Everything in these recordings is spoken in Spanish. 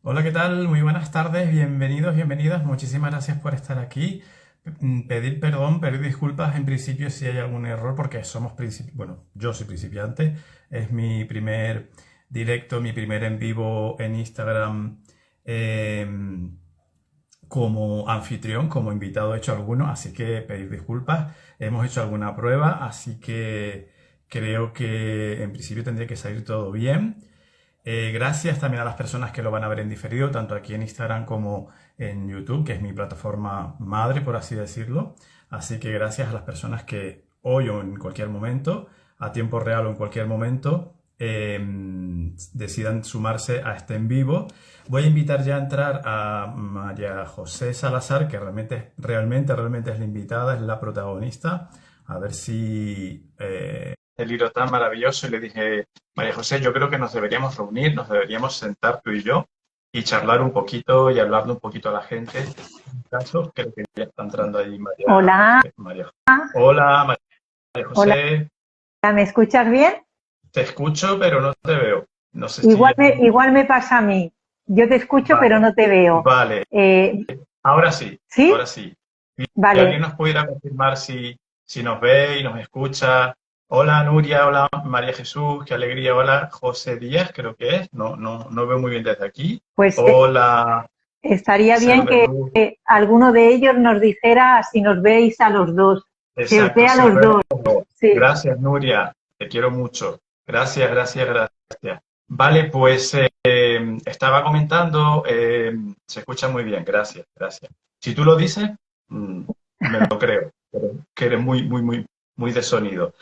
Hola, ¿qué tal? Muy buenas tardes, bienvenidos, bienvenidas. Muchísimas gracias por estar aquí. Pedir perdón, pedir disculpas en principio si hay algún error, porque bueno, yo soy principiante. Es mi primer directo, mi primer en vivo en Instagram eh, como anfitrión, como invitado he hecho alguno, así que pedir disculpas. Hemos hecho alguna prueba, así que creo que en principio tendría que salir todo bien. Gracias también a las personas que lo van a ver en diferido, tanto aquí en Instagram como en YouTube, que es mi plataforma madre, por así decirlo. Así que gracias a las personas que hoy o en cualquier momento, a tiempo real o en cualquier momento, decidan sumarse a este en vivo. Voy a invitar ya a entrar a María José Salazar, que realmente es la invitada, es la protagonista. A ver si el libro tan maravilloso y le dije, María José, yo creo que nos deberíamos reunir, nos deberíamos sentar tú y yo y charlar un poquito y hablarle un poquito a la gente. En este caso, creo que ya está entrando ahí Hola, María. Hola, María hola, José, ¿me escuchas bien? te escucho pero no te veo. No sé si... Igual me pasa a mí. Yo te escucho, pero Vale, no te veo. vale, Eh, ahora sí, ¿Sí? ahora sí. Si alguien Vale. nos pudiera confirmar si nos ve y nos escucha. Hola Nuria, hola María Jesús, qué alegría, hola José Díaz, creo que es, no veo muy bien desde aquí. Pues Hola estaría Ser bien de que Luz, alguno de ellos nos dijera si nos veis a los dos. Se os ve exacto, a se os los ve. dos. Sí. Gracias Nuria, te quiero mucho. Gracias, gracias, gracias. Vale, pues estaba comentando, se escucha muy bien, gracias, gracias. Si tú lo dices, mm, me lo creo, que eres muy de sonido.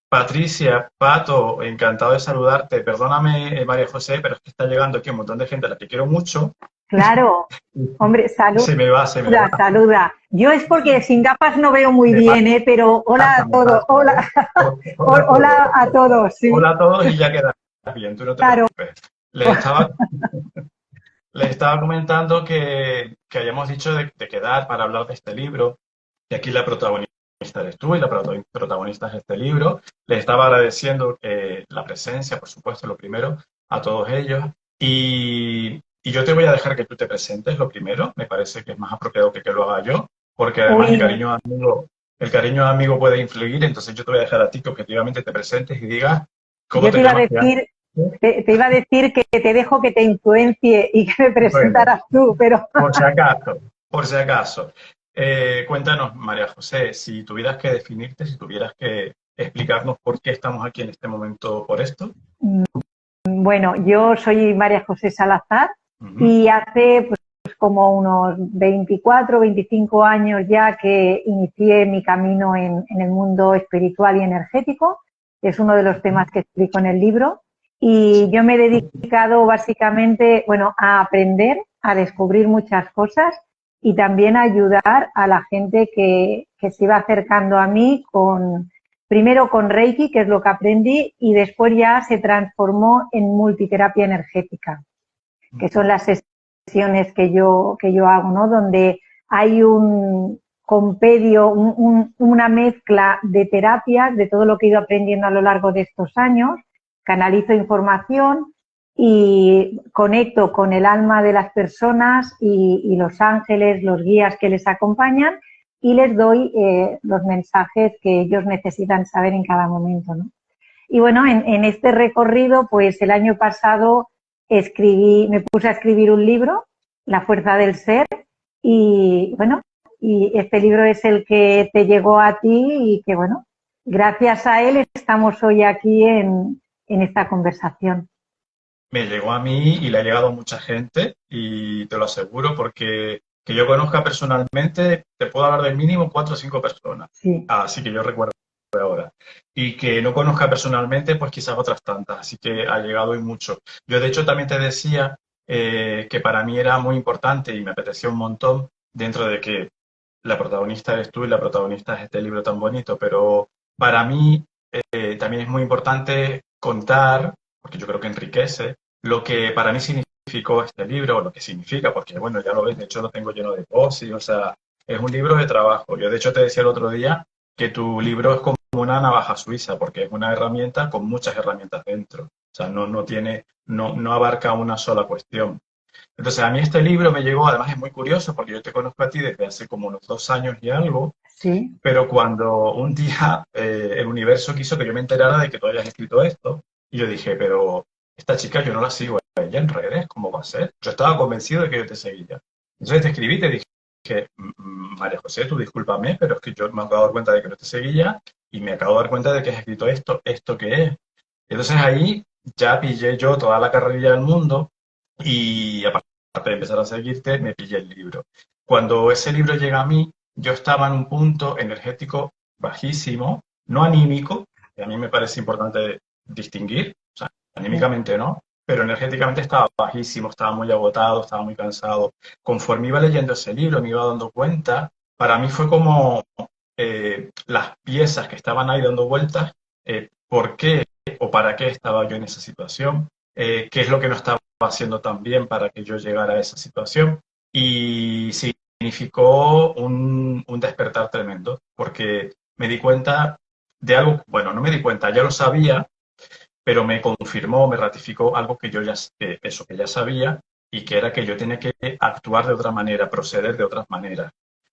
Patricia, Pato, encantado de saludarte. Perdóname, María José, pero es que está llegando aquí un montón de gente a la que quiero mucho. Claro. Hombre, Se me va, saluda. Yo es porque sin gafas no veo muy me bien, ¿eh? Pero hola a me todos. pasa, Hola, ¿eh? Hola a todos. hola a todos, sí. Hola a todos y ya quedas bien, tú no te Claro. preocupes. Les estaba, les estaba comentando que hayamos dicho de quedar para hablar de este libro, y aquí la protagonista eres tú y la protagonista es este libro. Les estaba agradeciendo la presencia, por supuesto, lo primero, a todos ellos. Y yo te voy a dejar que tú te presentes lo primero, me parece que es más apropiado que lo haga yo, porque además Uy, el cariño de amigo puede influir, entonces yo te voy a dejar a ti que objetivamente te presentes y digas cómo yo te te iba a llamas, qué haces. decir te iba a decir que te dejo que te influencie y que me Bueno, presentaras tú, pero por si acaso, por si acaso. Cuéntanos, María José, si tuvieras que definirte, si tuvieras que explicarnos por qué estamos aquí en este momento por esto. bueno, yo soy María José Salazar Ujú, y hace pues como unos 24, 25 años ya que inicié mi camino en el mundo espiritual y energético. Es uno de los temas que explico en el libro. Y yo me he dedicado básicamente, bueno, a aprender, a descubrir muchas cosas y también a ayudar a la gente que se iba acercando a mí primero con Reiki, que es lo que aprendí, y después ya se transformó en multiterapia energética, que son las sesiones que yo hago, ¿no? Donde hay un compendio, una mezcla de terapias, de todo lo que he ido aprendiendo a lo largo de estos años, canalizo información y conecto con el alma de las personas y los ángeles, los guías que les acompañan y les doy los mensajes que ellos necesitan saber en cada momento, ¿no? Y bueno, en este recorrido, pues el año pasado me puse a escribir un libro, La fuerza del ser, y bueno, y este libro es el que te llegó a ti y que bueno, gracias a él estamos hoy aquí en esta conversación. Me llegó a mí y le ha llegado a mucha gente y te lo aseguro porque que yo conozca personalmente, te puedo hablar de mínimo 4 o 5 personas. Sí, Así que yo recuerdo ahora. Y que no conozca personalmente, pues quizás otras tantas. Así que ha llegado y mucho. Yo de hecho también te decía que para mí era muy importante y me apetecía un montón dentro de que la protagonista eres tú y la protagonista es este libro tan bonito, pero para mí también es muy importante contar, porque yo creo que enriquece, lo que para mí significó este libro, o lo que significa, porque bueno, ya lo ves, de hecho lo tengo lleno de posts, o sea, es un libro de trabajo. Yo de hecho te decía el otro día que tu libro es como una navaja suiza, porque es una herramienta con muchas herramientas dentro. O sea, no abarca una sola cuestión. Entonces, a mí este libro me llegó, además es muy curioso, porque yo te conozco a ti desde hace como unos 2 años y algo, Sí, pero cuando un día el universo quiso que yo me enterara de que tú habías escrito esto, y yo dije, pero esta chica yo no la sigo a ella en redes, ¿cómo va a ser? Yo estaba convencido de que yo te seguía. Entonces te escribí y te dije, María José, tú discúlpame, pero es que yo me acabo de dar cuenta de que no te seguía y me acabo de dar cuenta de que has escrito esto, ¿esto qué es? Entonces ahí ya pillé yo toda la carrerilla del mundo y aparte de empezar a seguirte, me pillé el libro. Cuando ese libro llega a mí, yo estaba en un punto energético bajísimo, no anímico, que a mí me parece importante distinguir, o sea, sí, anímicamente no, pero energéticamente estaba bajísimo, estaba muy agotado, estaba muy cansado. Conforme iba leyendo ese libro, me iba dando cuenta, para mí fue como las piezas que estaban ahí dando vueltas, por qué o para qué estaba yo en esa situación, qué es lo que no estaba haciendo tan bien para que yo llegara a esa situación. Y significó un despertar tremendo, porque me di cuenta de algo, bueno, no me di cuenta, ya lo sabía, pero me confirmó, me ratificó algo que yo ya, eso que ya sabía, y que era que yo tenía que actuar de otra manera, proceder de otras maneras.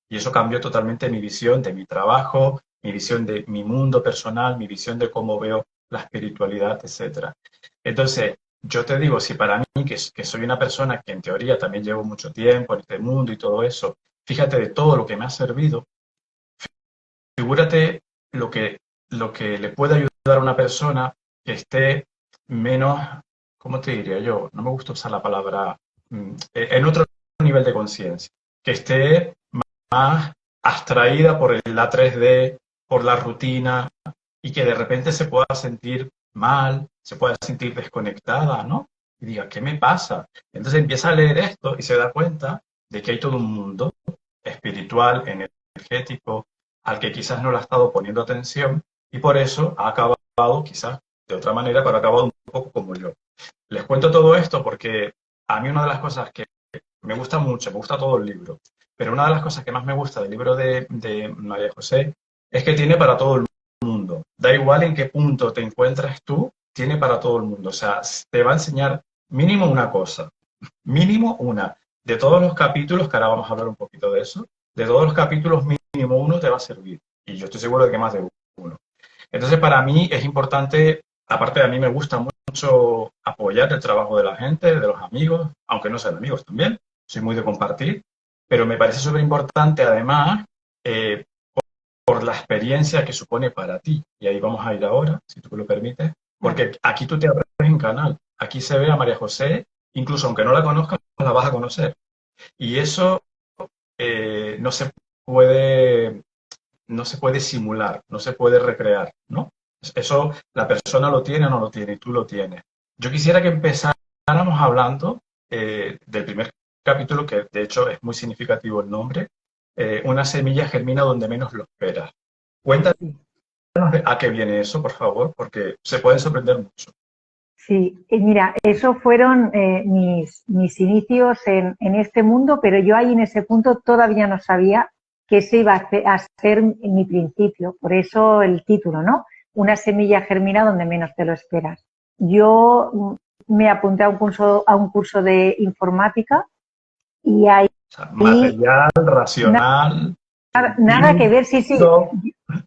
Y eso cambió totalmente mi visión de mi trabajo, mi visión de mi mundo personal, mi visión de cómo veo la espiritualidad, etcétera. Entonces, yo te digo, si para mí, que soy una persona que en teoría también llevo mucho tiempo en este mundo y todo eso, fíjate de todo lo que me ha servido, figúrate lo que, lo que le puede ayudar a una persona que esté menos, ¿cómo te diría yo? No me gusta usar la palabra, en otro nivel de conciencia, que esté más abstraída por la 3D, por la rutina, y que de repente se pueda sentir mal, se pueda sentir desconectada, ¿no? Y diga, ¿qué me pasa? Entonces empieza a leer esto y se da cuenta de que hay todo un mundo espiritual, energético, al que quizás no le ha estado poniendo atención y por eso ha acabado, quizás de otra manera, pero ha acabado un poco como yo. Les cuento todo esto porque a mí una de las cosas que me gusta mucho, me gusta todo el libro, pero una de las cosas que más me gusta del libro de María José es que tiene para todo el mundo. Da igual en qué punto te encuentras tú, tiene para todo el mundo. O sea, te va a enseñar mínimo una cosa, mínimo una. De todos los capítulos, que ahora vamos a hablar un poquito de eso, de todos los capítulos mínimo uno te va a servir. Y yo estoy seguro de que más de uno. Entonces, para mí es importante, aparte de a mí me gusta mucho apoyar el trabajo de la gente, de los amigos, aunque no sean amigos también, soy muy de compartir, pero me parece súper importante además eh, por la experiencia que supone para ti. Y ahí vamos a ir ahora, si tú me lo permites, claro. porque aquí tú te abres en canal, aquí se ve a María José, incluso aunque no la conozcas, la vas a conocer. Y eso no se puede no se puede simular, no se puede recrear, ¿no? Eso la persona lo tiene o no lo tiene, y tú lo tienes. Yo quisiera que empezáramos hablando del primer capítulo, que de hecho es muy significativo el nombre, una semilla germina donde menos lo esperas. Cuéntanos Sí. a qué viene eso, por favor, porque se pueden sorprender mucho. Sí, mira, eso fueron mis inicios en este mundo, pero yo ahí en ese punto todavía no sabía que ese iba a ser mi principio, por eso el título, ¿no? Una semilla germina donde menos te lo esperas. Yo me apunté a un curso de informática y ahí O sea, material, racional, nada que ver, sí, sí. químico.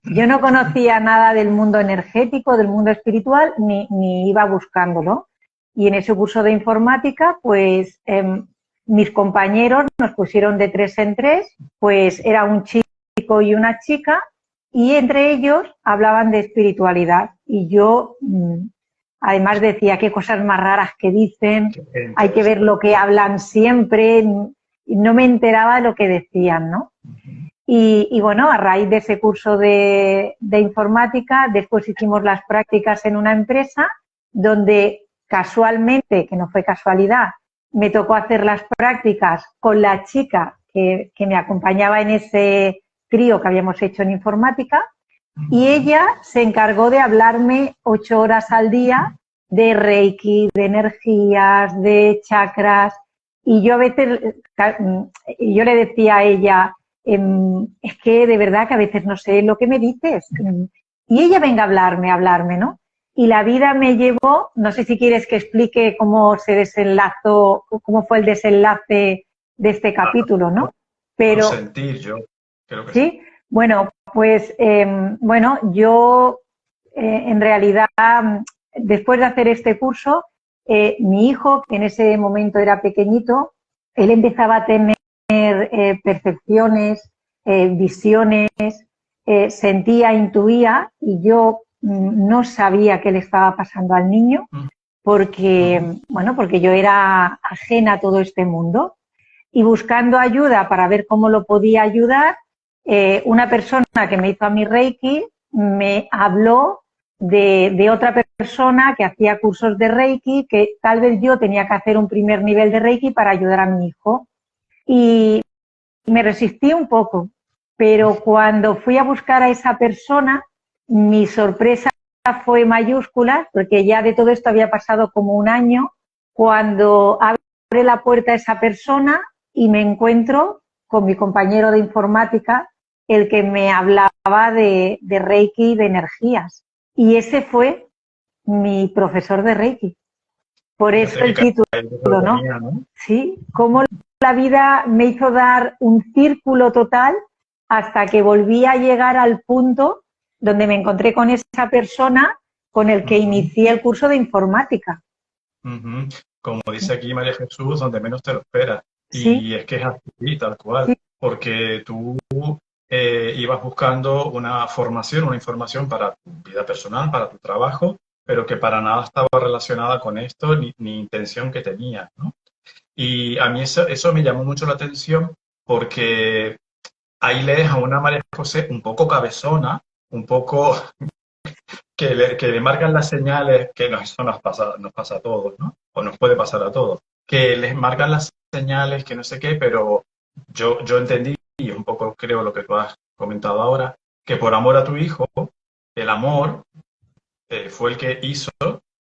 Yo no conocía nada del mundo energético, del mundo espiritual, ni iba buscándolo. Y en ese curso de informática, pues mis compañeros nos pusieron de 3 en 3, pues era un chico y una chica, y entre ellos hablaban de espiritualidad. Y yo, además, decía qué cosas más raras que dicen, Qué hay que ver interesante. lo que hablan siempre, y no me enteraba de lo que decían, ¿no? Y bueno, a raíz de ese curso de informática, después hicimos las prácticas en una empresa donde casualmente, que no fue casualidad, me tocó hacer las prácticas con la chica que me acompañaba en ese trío que habíamos hecho en informática y ella se encargó de hablarme 8 horas al día de Reiki, de energías, de chakras y yo a veces, yo le decía a ella, es que de verdad que a veces no sé lo que me dices. Y ella venga a hablarme, ¿no? y la vida me llevó, no sé si quieres que explique cómo se desenlazó, cómo fue el desenlace de este capítulo, ¿no? Pero Pero sentir, yo creo que sí. sí, bueno, pues bueno, yo en realidad después de hacer este curso, mi hijo, que en ese momento era pequeñito, él empezaba a tener percepciones, visiones, sentía, intuía, y yo no sabía qué le estaba pasando al niño, Mm, porque, mm, bueno, porque yo era ajena a todo este mundo. Y buscando ayuda para ver cómo lo podía ayudar, una persona que me hizo a mi Reiki me habló de otra persona que hacía cursos de Reiki, que tal vez yo tenía que hacer un primer nivel de Reiki para ayudar a mi hijo. Y me resistí un poco, pero cuando fui a buscar a esa persona, mi sorpresa fue mayúscula, porque ya de todo esto había pasado como un año, cuando abre la puerta esa persona y me encuentro con mi compañero de informática, el que me hablaba de Reiki y de energías. Y ese fue mi profesor de Reiki. Por eso fíjate el que título, lo ¿no? tenía, ¿no? Sí, cómo la vida me hizo dar un círculo total hasta que volví a llegar al punto donde me encontré con esa persona con el que Ujú, inicié el curso de informática. ujú. Como dice aquí María Jesús, donde menos te lo esperas. Sí, Y es que es así, tal cual, sí, porque tú ibas buscando una formación, una información para tu vida personal, para tu trabajo, pero que para nada estaba relacionada con esto ni intención que tenías, ¿no? Y a mí eso me llamó mucho la atención porque ahí lees a una María José un poco cabezona, un poco que le marcan las señales, que eso nos pasa a todos, ¿no? O nos puede pasar a todos, que les marcan las señales, que no sé qué, pero yo entendí, y un poco creo lo que tú has comentado ahora, que por amor a tu hijo, el amor fue el que hizo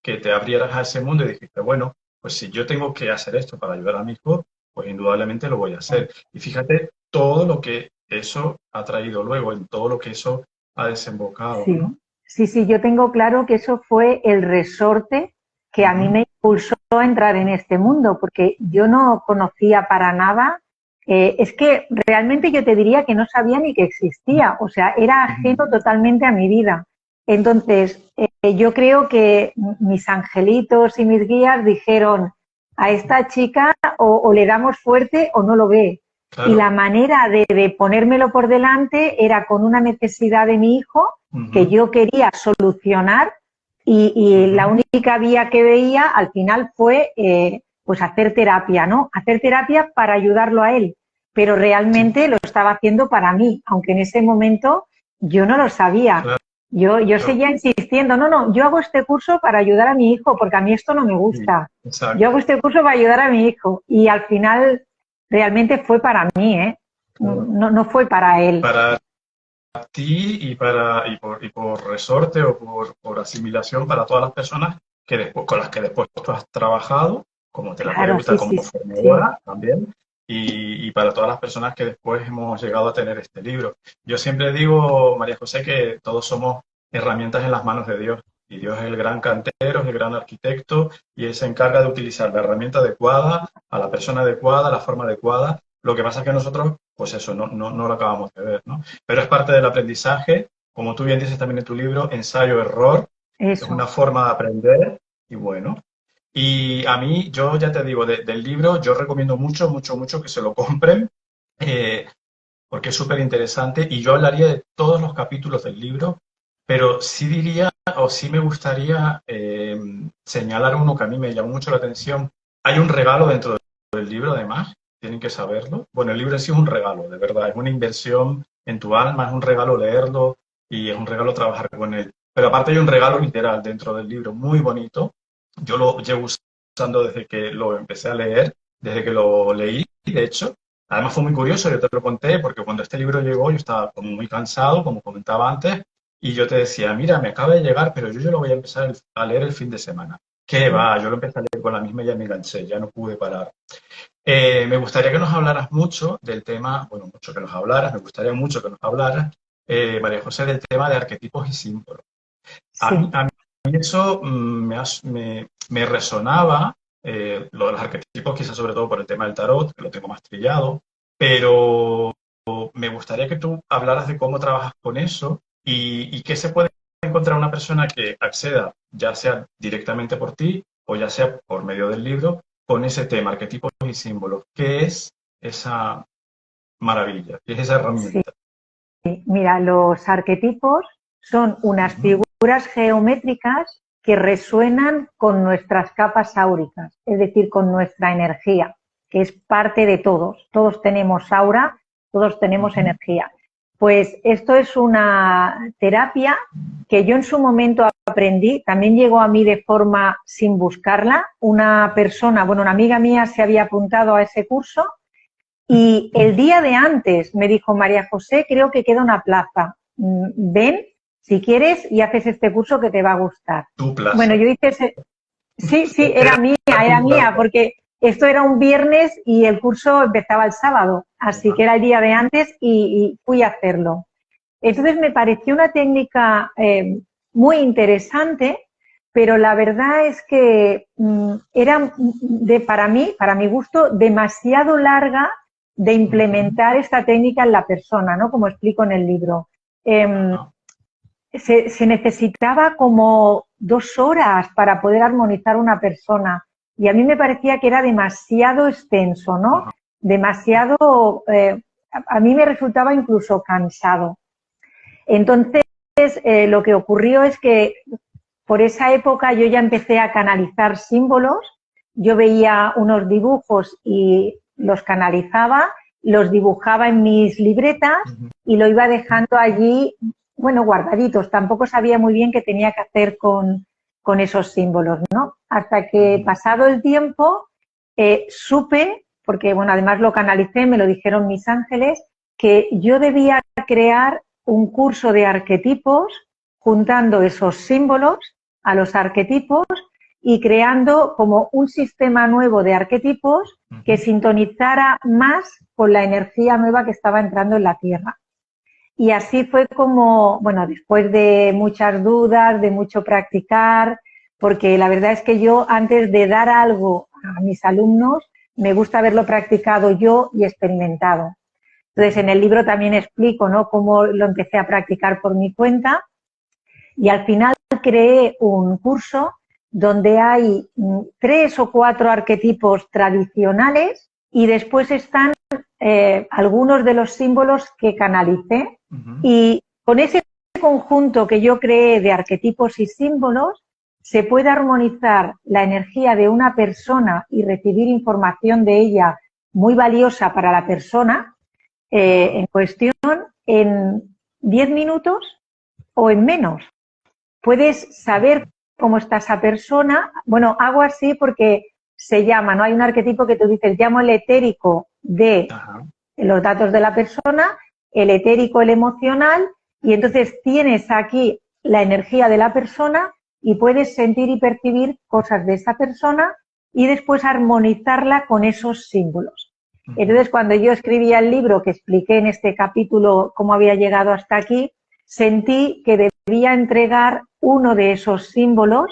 que te abrieras a ese mundo y dijiste, bueno, pues si yo tengo que hacer esto para ayudar a mi hijo, pues indudablemente lo voy a hacer. Y fíjate todo lo que eso ha traído luego, en todo lo que eso ha desembocado, sí. ¿no? Sí, sí, yo tengo claro que eso fue el resorte que a mí Ujú, me impulsó a entrar en este mundo, porque yo no conocía para nada, es que realmente yo te diría que no sabía ni que existía, o sea, era ajeno ujú. totalmente a mi vida. Entonces, yo creo que mis angelitos y mis guías dijeron, a esta chica o le damos fuerte o no lo ve. Y la Claro. manera de ponérmelo por delante era con una necesidad de mi hijo que Ujú, yo quería solucionar, y la ujú. única vía que veía al final fue pues hacer terapia, ¿no? Hacer terapia para ayudarlo a él, pero Sí, realmente lo estaba haciendo para mí, aunque en ese momento yo no lo sabía. claro. Yo seguía insistiendo, no, no, yo hago este curso para ayudar a mi hijo, porque a mí esto no me Sí, gusta. Yo hago exacto. este curso para ayudar a mi hijo, y al final realmente fue para mí, ¿eh? Claro. No, no fue para él. Para ti y por resorte o por asimilación para todas las personas con las que después tú has trabajado, como Claro, terapeuta, sí, como sí, sí. formadora también, y para todas las personas que después hemos llegado a tener este libro. Yo siempre digo, María José, que todos somos herramientas en las manos de Dios. Y Dios es el gran cantero, es el gran arquitecto, y Él se encarga de utilizar la herramienta adecuada, a la persona adecuada, a la forma adecuada. Lo que pasa es que nosotros, pues eso, no lo acabamos de ver, ¿no? Pero es parte del aprendizaje, como tú bien dices también en tu libro, ensayo-error, es Eso. una forma de aprender y bueno. Y a mí, yo ya te digo, del libro yo recomiendo mucho, mucho, mucho que se lo compren, eh, porque es súper interesante y yo hablaría de todos los capítulos del libro, pero sí diría o sí me gustaría señalar uno que a mí me llamó mucho la atención. Hay un regalo dentro del libro, además, tienen que saberlo. Bueno, el libro en sí es un regalo, de verdad, es una inversión en tu alma, es un regalo leerlo y es un regalo trabajar con él. Pero aparte hay un regalo literal dentro del libro, muy bonito. Yo lo llevo usando desde que lo empecé a leer, desde que lo leí, de hecho. Además fue muy curioso, yo te lo conté, porque cuando este libro llegó yo estaba como muy cansado, como comentaba antes, y yo te decía, mira, me acaba de llegar, pero yo lo voy a empezar a leer el fin de semana. ¿Qué va? Yo lo empecé a leer con la misma y ya me enganché, ya no pude parar. Me gustaría que nos hablaras mucho del tema, bueno, mucho que nos hablaras, me gustaría mucho que nos hablaras, María José, del tema de arquetipos y símbolos. A mí, Sí, a mí eso me resonaba, lo de los arquetipos, quizás sobre todo por el tema del tarot, que lo tengo más trillado, pero me gustaría que tú hablaras de cómo trabajas con eso y qué se puede encontrar una persona que acceda, ya sea directamente por ti o ya sea por medio del libro, con ese tema, arquetipos y símbolos. ¿Qué es esa maravilla? ¿Qué es esa Sí, herramienta? mira, los arquetipos son unas Ujú, figuras geométricas que resuenan con nuestras capas áuricas, es decir, con nuestra energía, que es parte de todos. Todos tenemos aura, todos tenemos ujú. energía. Pues esto es una terapia que yo en su momento aprendí, también llegó a mí de forma sin buscarla. Una persona, bueno, una amiga mía se había apuntado a ese curso y el día de antes me dijo: María José, creo que queda una plaza. Ven, si quieres, y haces este curso que te va a gustar. Tu Bueno, plaza. yo hice ese... Sí, sí, Era era tu mía, plaza. porque esto era un viernes y el curso empezaba el sábado, así que Ajá. era el día de antes y fui a hacerlo. Entonces me pareció una técnica muy interesante, pero la verdad es que era para mi gusto, demasiado larga de Ujú. implementar esta técnica en la persona, ¿no? Como explico en el libro. Eh, Ajá. se necesitaba como 2 horas para poder armonizar una persona y a mí me parecía que era demasiado extenso, ¿no? Ajá. Demasiado, a mí me resultaba incluso cansado. Entonces, lo que ocurrió es que por esa época yo ya empecé a canalizar símbolos, yo veía unos dibujos y los canalizaba, los dibujaba en mis libretas Ujú. y lo iba dejando allí, bueno, guardaditos. Tampoco sabía muy bien qué tenía que hacer con esos símbolos, ¿no? Hasta que Ujú. pasado el tiempo supe, porque bueno, además lo canalicé, me lo dijeron mis ángeles, que yo debía crear un curso de arquetipos juntando esos símbolos a los arquetipos y creando como un sistema nuevo de arquetipos que Ujú. sintonizara más con la energía nueva que estaba entrando en la Tierra. Y así fue como, bueno, después de muchas dudas, de mucho practicar, porque la verdad es que yo antes de dar algo a mis alumnos, me gusta haberlo practicado yo y experimentado. Entonces, en Ujú. el libro también explico, ¿no?, cómo lo empecé a practicar por mi cuenta y al final creé un curso donde hay 3 o 4 arquetipos tradicionales y después están algunos de los símbolos que canalicé Ujú. y con ese conjunto que yo creé de arquetipos y símbolos se puede armonizar la energía de una persona y recibir información de ella muy valiosa para la persona Ajá. en cuestión en 10 minutos o en menos. Puedes saber Ujú. cómo está esa persona. Bueno, hago así porque se llama, ¿no? Hay un arquetipo que tú dices, llamo el etérico de Ajá. los datos de la persona, el etérico, el emocional, y entonces tienes aquí la energía de la persona y puedes sentir y percibir cosas de esa persona y después armonizarla con esos símbolos. Ujú. Entonces, cuando yo escribía el libro que expliqué en este capítulo cómo había llegado hasta aquí, sentí que debía entregar uno de esos símbolos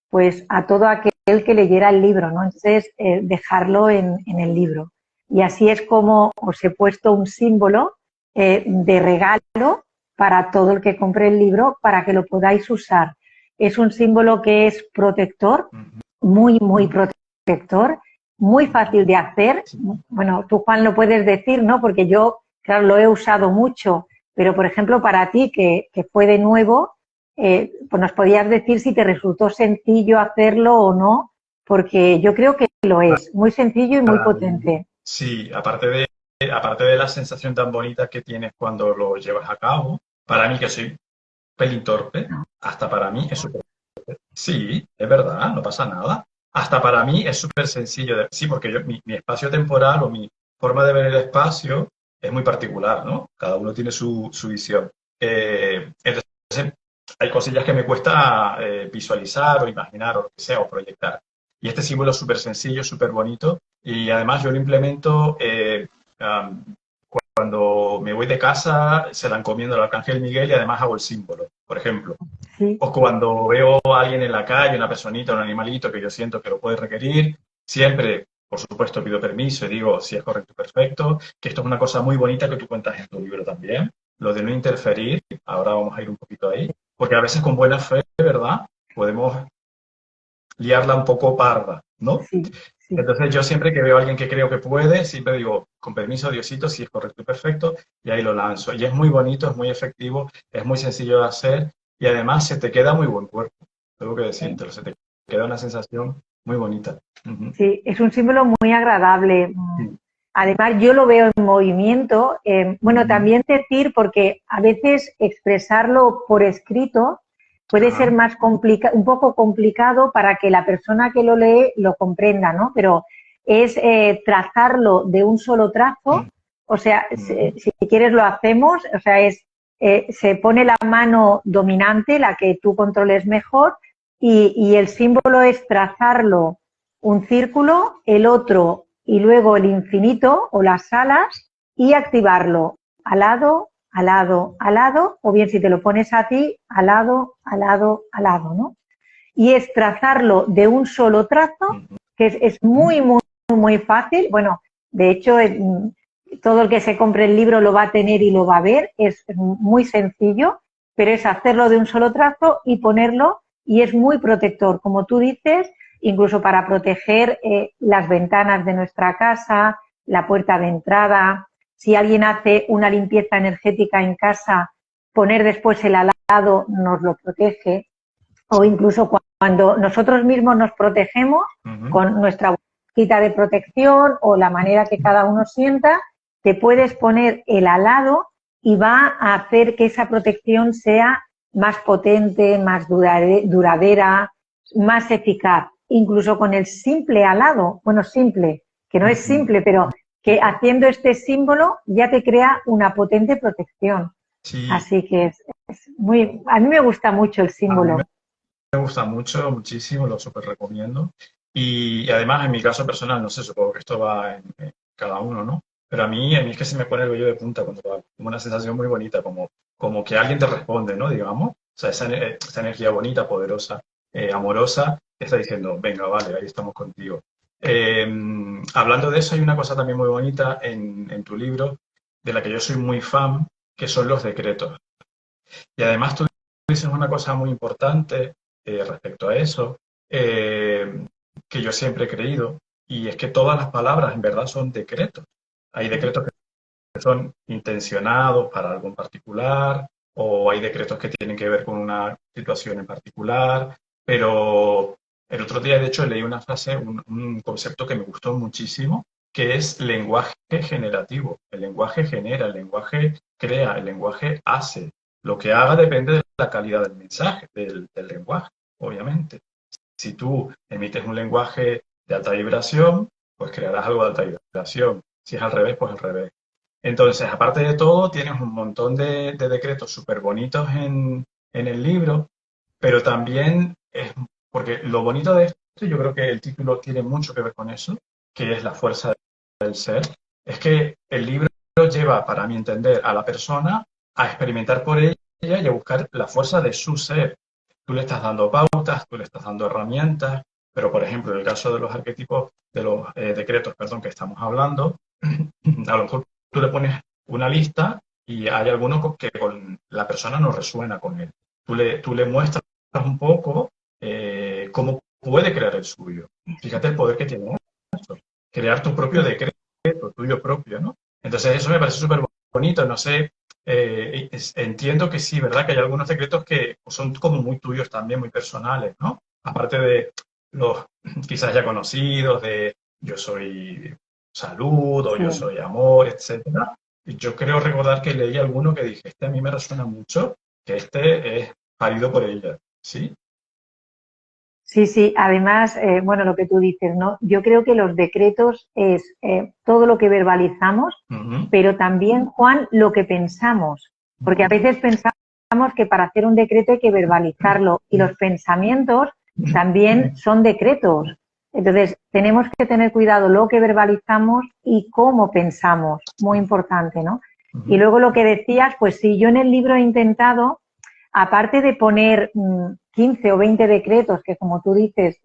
pues a todo aquel que leyera el libro, ¿no? Entonces, dejarlo en el libro. Y así es como os he puesto un símbolo de regalo para todo el que compre el libro para que lo podáis usar. Es un símbolo que es protector, Ujú. muy, muy protector, muy Ujú. fácil de hacer. Sí. Bueno, tú, Juan, lo puedes decir, ¿no? Porque yo, claro, lo he usado mucho, pero por ejemplo, para ti, que fue de nuevo, pues nos podías decir si te resultó sencillo hacerlo o no, porque yo creo que lo es, muy sencillo y muy Para mí, potente. sí, aparte de la sensación tan bonita que tienes cuando lo llevas a cabo, para mí que soy un pelín torpe, ¿No? hasta para mí es súper. Sí, es verdad, no pasa nada. Hasta para mí es súper sencillo. Sí, porque mi espacio temporal o mi forma de ver el espacio es muy particular, ¿no? Cada uno tiene su visión. Entonces, hay cosillas que me cuesta visualizar o imaginar o lo que sea, o proyectar. Y este símbolo es súper sencillo, súper bonito. Y además yo lo implemento cuando me voy de casa, se la encomiendo al Arcángel Miguel y además hago el símbolo, por ejemplo. Sí, O cuando veo a alguien en la calle, una personita, un animalito que yo siento que lo puede requerir, siempre, por supuesto, pido permiso y digo si es correcto y perfecto, que esto es una cosa muy bonita que tú cuentas en tu libro también, lo de no interferir, ahora vamos a ir un poquito ahí, porque a veces con buena fe, ¿verdad? Podemos liarla un poco parda, ¿no? sí, sí. Entonces yo siempre que veo a alguien que creo que puede, siempre digo, con permiso, Diosito, si es correcto y perfecto, y ahí lo lanzo. Y es muy bonito, es muy efectivo, es muy sencillo de hacer y además se te queda muy buen cuerpo. Tengo que Sí. decírtelo, se te queda una sensación muy bonita. Ujú. Sí, es un símbolo muy agradable. Además, yo lo veo en movimiento. Bueno, Ujú. también decir, porque a veces expresarlo por escrito puede ser Ajá. más un poco complicado para que la persona que lo lee lo comprenda, ¿no? Pero es trazarlo de un solo trazo. O sea, Ujú. si quieres lo hacemos. O sea, se pone la mano dominante, la que tú controles mejor, y el símbolo es trazarlo un círculo, el otro y luego el infinito o las alas y activarlo al lado, al lado, al lado, o bien si te lo pones a ti, al lado, al lado, al lado, ¿no? Y es trazarlo de un solo trazo, que es muy, muy, muy fácil. Bueno, de hecho, todo el que se compre el libro lo va a tener y lo va a ver, es muy sencillo, pero es hacerlo de un solo trazo y ponerlo, y es muy protector, como tú dices, incluso para proteger las ventanas de nuestra casa, la puerta de entrada. Si alguien hace una limpieza energética en casa, poner después el alado nos lo protege, o incluso cuando nosotros mismos nos protegemos Ujú. con nuestra bolsita de protección o la manera que cada uno sienta, te puedes poner el alado y va a hacer que esa protección sea más potente, más duradera, más eficaz. Incluso con el simple alado, bueno, simple, que no es Ujú. simple, pero que haciendo este símbolo ya te crea una potente protección. Sí, Así que es muy, a mí me gusta mucho el a mí me símbolo. gusta mucho, muchísimo, lo súper recomiendo. Y además, en mi caso personal, no sé, supongo que esto va en cada uno, ¿no? Pero a mí es que se me pone el vello de punta cuando va, como una sensación muy bonita, como que alguien te responde, ¿no? Digamos, o sea, esa energía bonita, poderosa, amorosa, te está diciendo, venga, vale, ahí estamos contigo. Eh, Hablando de eso, hay una cosa también muy bonita en tu libro, de la que yo soy muy fan, que son los decretos. Y además tú dices una cosa muy importante respecto a eso, que yo siempre he creído, y es que todas las palabras en verdad son decretos. Hay decretos que son intencionados para algo en particular, o hay decretos que tienen que ver con una situación en particular, pero el otro día, de hecho, leí una frase, un concepto que me gustó muchísimo, que es lenguaje generativo. El lenguaje genera, el lenguaje crea, el lenguaje hace. Lo que haga depende de la calidad del mensaje, del lenguaje, obviamente. Si tú emites un lenguaje de alta vibración, pues crearás algo de alta vibración. Si es al revés, pues al revés. Entonces, aparte de todo, tienes un montón de decretos súper bonitos en el libro, pero también es, porque lo bonito de esto, yo creo que el título tiene mucho que ver con eso, que es la fuerza del ser, es que el libro lleva, para mi entender, a la persona a experimentar por ella y a buscar la fuerza de su ser. Tú le estás dando pautas, tú le estás dando herramientas, pero por ejemplo, en el caso de los arquetipos, de los decretos, perdón, que estamos hablando, a lo mejor tú le pones una lista y hay alguno que con la persona no resuena con él. Tú le muestras un poco cómo puede crear el suyo. Fíjate el poder que tiene eso. Crear tu propio Sí. decreto, tuyo propio, ¿no? Entonces eso me parece súper bonito. No sé, entiendo que sí, ¿verdad? Que hay algunos decretos que son como muy tuyos también, muy personales, ¿no? Aparte de los quizás ya conocidos, de yo soy salud o Sí, yo soy amor, etcétera. Y yo creo recordar que leí alguno que dije, este a mí me resuena mucho, que este es parido por ella, ¿sí? sí, sí. Además, bueno, lo que tú dices, ¿no? Yo creo que los decretos es todo lo que verbalizamos, Ujú, pero también, Juan, lo que pensamos. Porque a ujú, veces pensamos que para hacer un decreto hay que verbalizarlo y los pensamientos también son decretos. Entonces, tenemos que tener cuidado lo que verbalizamos y cómo pensamos, muy importante, ¿no? Y luego lo que decías, pues sí, yo en el libro he intentado, aparte de poner 15 o 20 decretos, que como tú dices,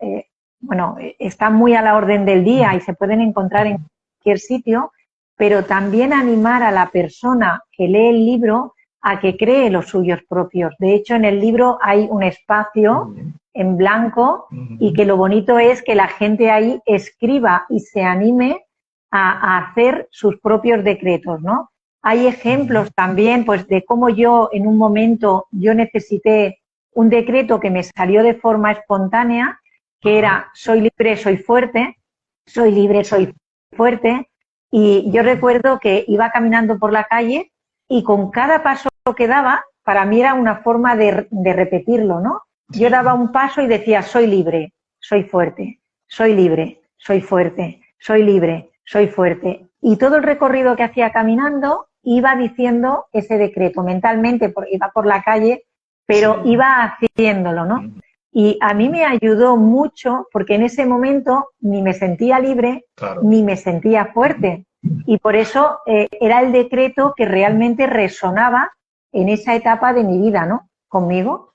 están muy a la orden del día y se pueden encontrar en cualquier sitio, pero también animar a la persona que lee el libro a que cree los suyos propios. De hecho, en el libro hay un espacio en blanco y que lo bonito es que la gente ahí escriba y se anime a hacer sus propios decretos, ¿no? Hay ejemplos también, pues, de cómo yo en un momento yo necesité un decreto que me salió de forma espontánea, que era soy libre, soy fuerte, soy libre, soy fuerte. Y yo recuerdo que iba caminando por la calle y con cada paso que daba, para mí era una forma de repetirlo, ¿no? Yo daba un paso y decía, soy libre, soy fuerte, soy libre, soy fuerte, soy libre, soy fuerte. Y todo el recorrido que hacía caminando iba diciendo ese decreto mentalmente, porque iba por la calle, pero iba haciéndolo, ¿no? Y a mí me ayudó mucho porque en ese momento ni me sentía libre, ni me sentía fuerte. Y por eso era el decreto que realmente resonaba en esa etapa de mi vida, ¿no? Conmigo.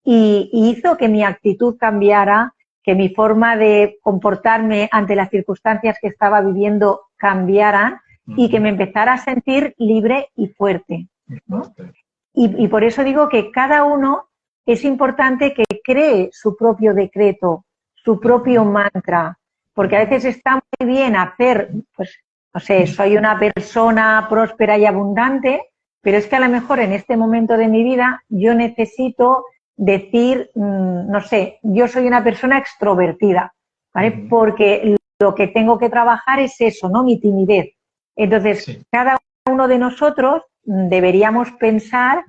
Y hizo que mi actitud cambiara, que mi forma de comportarme ante las circunstancias que estaba viviendo cambiaran y que me empezara a sentir libre y fuerte, ¿no? Y por eso digo que cada uno es importante que cree su propio decreto, su propio mantra, porque a veces está muy bien hacer, pues, no sé, soy una persona próspera y abundante, pero es que a lo mejor en este momento de mi vida yo necesito decir, no sé, yo soy una persona extrovertida, ¿vale? Porque lo que tengo que trabajar es eso, ¿no? Mi timidez. Entonces, cada uno de nosotros deberíamos pensar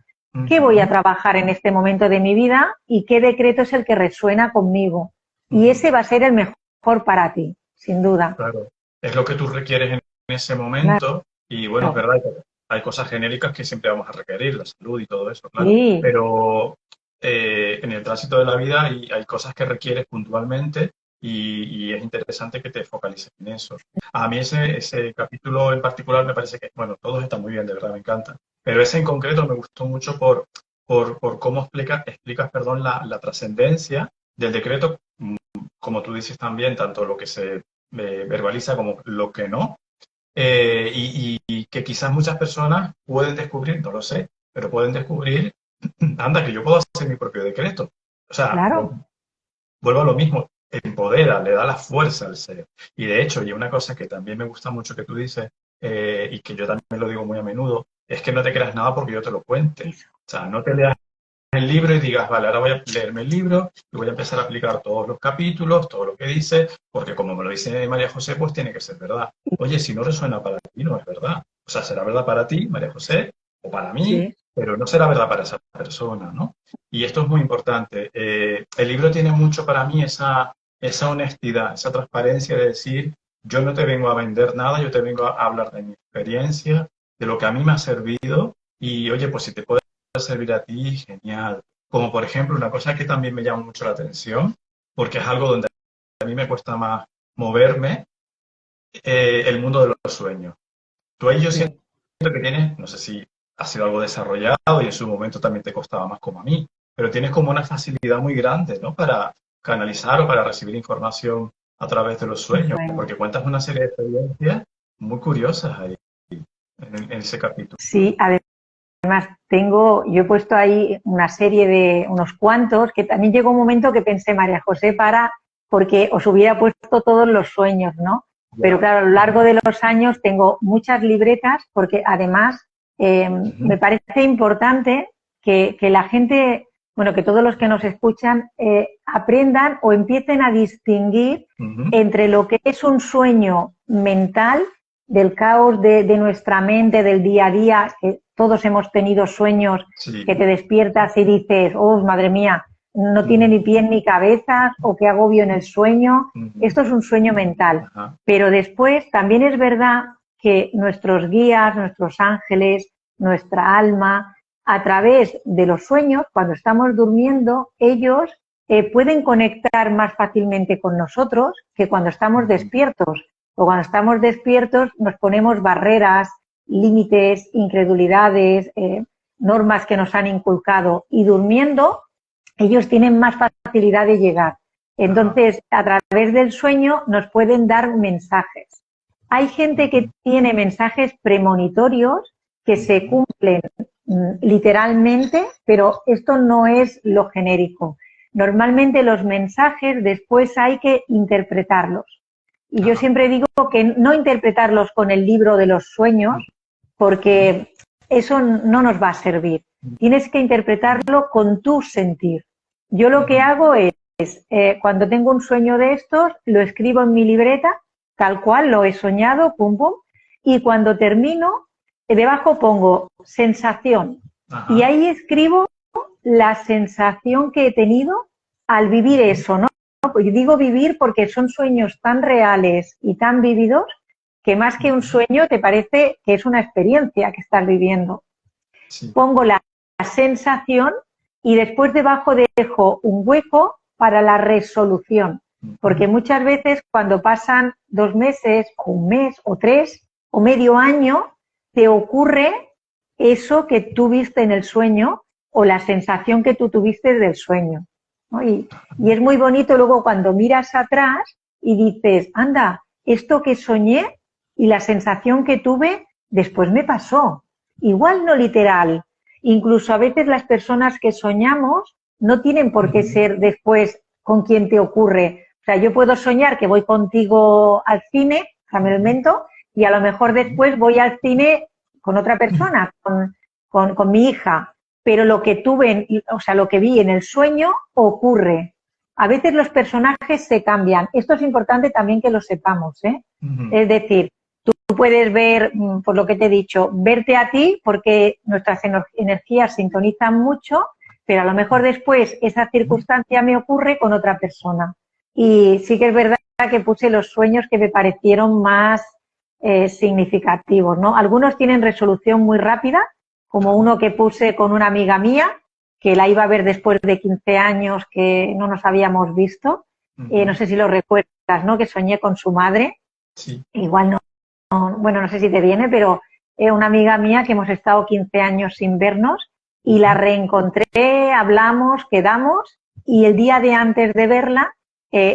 qué voy a trabajar en este momento de mi vida y qué decreto es el que resuena conmigo. Y ese va a ser el mejor para ti, sin duda. Claro, es lo que tú requieres en ese momento y bueno, es verdad, hay cosas genéricas que siempre vamos a requerir, la salud y todo eso, claro. Sí. Pero en el tránsito de la vida hay cosas que requieres puntualmente y es interesante que te focalices en eso. A mí ese capítulo en particular me parece que, bueno, todos están muy bien, de verdad, me encanta. Pero ese en concreto me gustó mucho por cómo explicas, la trascendencia del decreto, como tú dices también, tanto lo que se verbaliza como lo que no. Y que quizás muchas personas pueden descubrir, no lo sé, pero pueden descubrir, anda, que yo puedo hacer mi propio decreto. O sea, vuelvo a lo mismo, empodera, le da la fuerza al ser. Y de hecho, y una cosa que también me gusta mucho que tú dices, y que yo también lo digo muy a menudo, es que no te creas nada porque yo te lo cuente. O sea, no te leas el libro y digas, vale, ahora voy a leerme el libro y voy a empezar a aplicar todos los capítulos, todo lo que dice, porque como me lo dice María José, pues tiene que ser verdad. Oye, si no resuena para ti, no es verdad. O sea, será verdad para ti, María José, o para mí, pero no será verdad para esa persona, ¿no? Y esto es muy importante. El libro tiene mucho para mí esa honestidad, esa transparencia de decir, yo no te vengo a vender nada, yo te vengo a hablar de mi experiencia, de lo que a mí me ha servido y, oye, pues si te puede servir a ti, genial. Como por ejemplo, una cosa que también me llama mucho la atención, porque es algo donde a mí me cuesta más moverme, el mundo de los sueños. Tú ahí yo siento que tienes, no sé si ha sido algo desarrollado y en su momento también te costaba más como a mí, pero tienes como una facilidad muy grande, ¿no? Para canalizar o para recibir información a través de los sueños, porque cuentas una serie de experiencias muy curiosas ahí en ese capítulo. Sí, además yo he puesto ahí una serie de unos cuantos que también llegó un momento que pensé, María José, porque os hubiera puesto todos los sueños, ¿no? Pero claro, a lo largo de los años tengo muchas libretas porque además me parece importante que la gente, bueno, que todos los que nos escuchan aprendan o empiecen a distinguir entre lo que es un sueño mental del caos de nuestra mente, del día a día, que todos hemos tenido sueños que te despiertas y dices, oh, madre mía, no tiene ni pies ni cabeza, o qué agobio en el sueño. Esto es un sueño mental. Pero después también es verdad que nuestros guías, nuestros ángeles, nuestra alma, a través de los sueños, cuando estamos durmiendo, ellos pueden conectar más fácilmente con nosotros que cuando estamos despiertos. O cuando estamos despiertos nos ponemos barreras, límites, incredulidades, normas que nos han inculcado. Y durmiendo, ellos tienen más facilidad de llegar. Entonces, a través del sueño nos pueden dar mensajes. Hay gente que tiene mensajes premonitorios que se cumplen literalmente, pero esto no es lo genérico. Normalmente los mensajes después hay que interpretarlos. Y yo siempre digo que no interpretarlos con el libro de los sueños, porque eso no nos va a servir. Tienes que interpretarlo con tu sentir. Yo lo que hago es, cuando tengo un sueño de estos, lo escribo en mi libreta, tal cual lo he soñado, pum, pum, y cuando termino, debajo pongo sensación. Y ahí escribo la sensación que he tenido al vivir eso, ¿no? Pues yo digo vivir porque son sueños tan reales y tan vívidos que más que un sueño te parece que es una experiencia que estás viviendo. Sí. Pongo la sensación y después debajo dejo un hueco para la resolución. Porque muchas veces cuando pasan 2 meses, o 1 mes, o 3, o medio año, te ocurre eso que tú viste en el sueño o la sensación que tú tuviste del sueño, ¿no? Y es muy bonito luego cuando miras atrás y dices, anda, esto que soñé y la sensación que tuve después me pasó. Igual no literal. Incluso a veces las personas que soñamos no tienen por qué ser después con quien te ocurre. O sea, yo puedo soñar que voy contigo al cine, o sea, me lo invento, y a lo mejor después voy al cine con otra persona, con mi hija. Pero lo que tuve, o sea, lo que vi en el sueño ocurre. A veces los personajes se cambian. Esto es importante también que lo sepamos, ¿eh? Es decir, tú puedes ver, por lo que te he dicho, verte a ti porque nuestras energías sintonizan mucho, pero a lo mejor después esa circunstancia me ocurre con otra persona. Y sí que es verdad que puse los sueños que me parecieron más significativos, ¿no? Algunos tienen resolución muy rápida, como uno que puse con una amiga mía, que la iba a ver después de 15 años que no nos habíamos visto. No sé si lo recuerdas, ¿no? Que soñé con su madre. Sí. Igual bueno, no sé si te viene, pero una amiga mía que hemos estado 15 años sin vernos y la reencontré, hablamos, quedamos y el día de antes de verla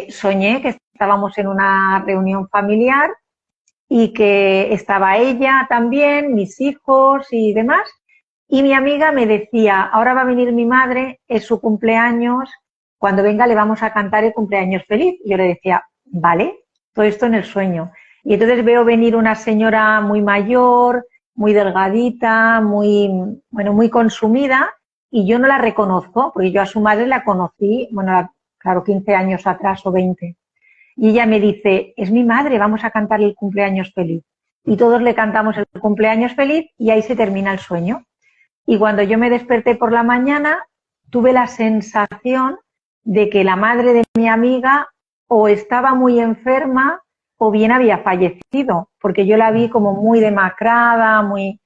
soñé que estábamos en una reunión familiar y que estaba ella también, mis hijos y demás. Y mi amiga me decía, ahora va a venir mi madre, es su cumpleaños, cuando venga le vamos a cantar el cumpleaños feliz. Y yo le decía, vale, todo esto en el sueño. Y entonces veo venir una señora muy mayor, muy delgadita, muy consumida, y yo no la reconozco, porque yo a su madre la conocí, bueno, claro, 15 años atrás o 20. Y ella me dice, es mi madre, vamos a cantar el cumpleaños feliz. Y todos le cantamos el cumpleaños feliz y ahí se termina el sueño. Y cuando yo me desperté por la mañana, tuve la sensación de que la madre de mi amiga o estaba muy enferma o bien había fallecido, porque yo la vi como muy demacrada, muy...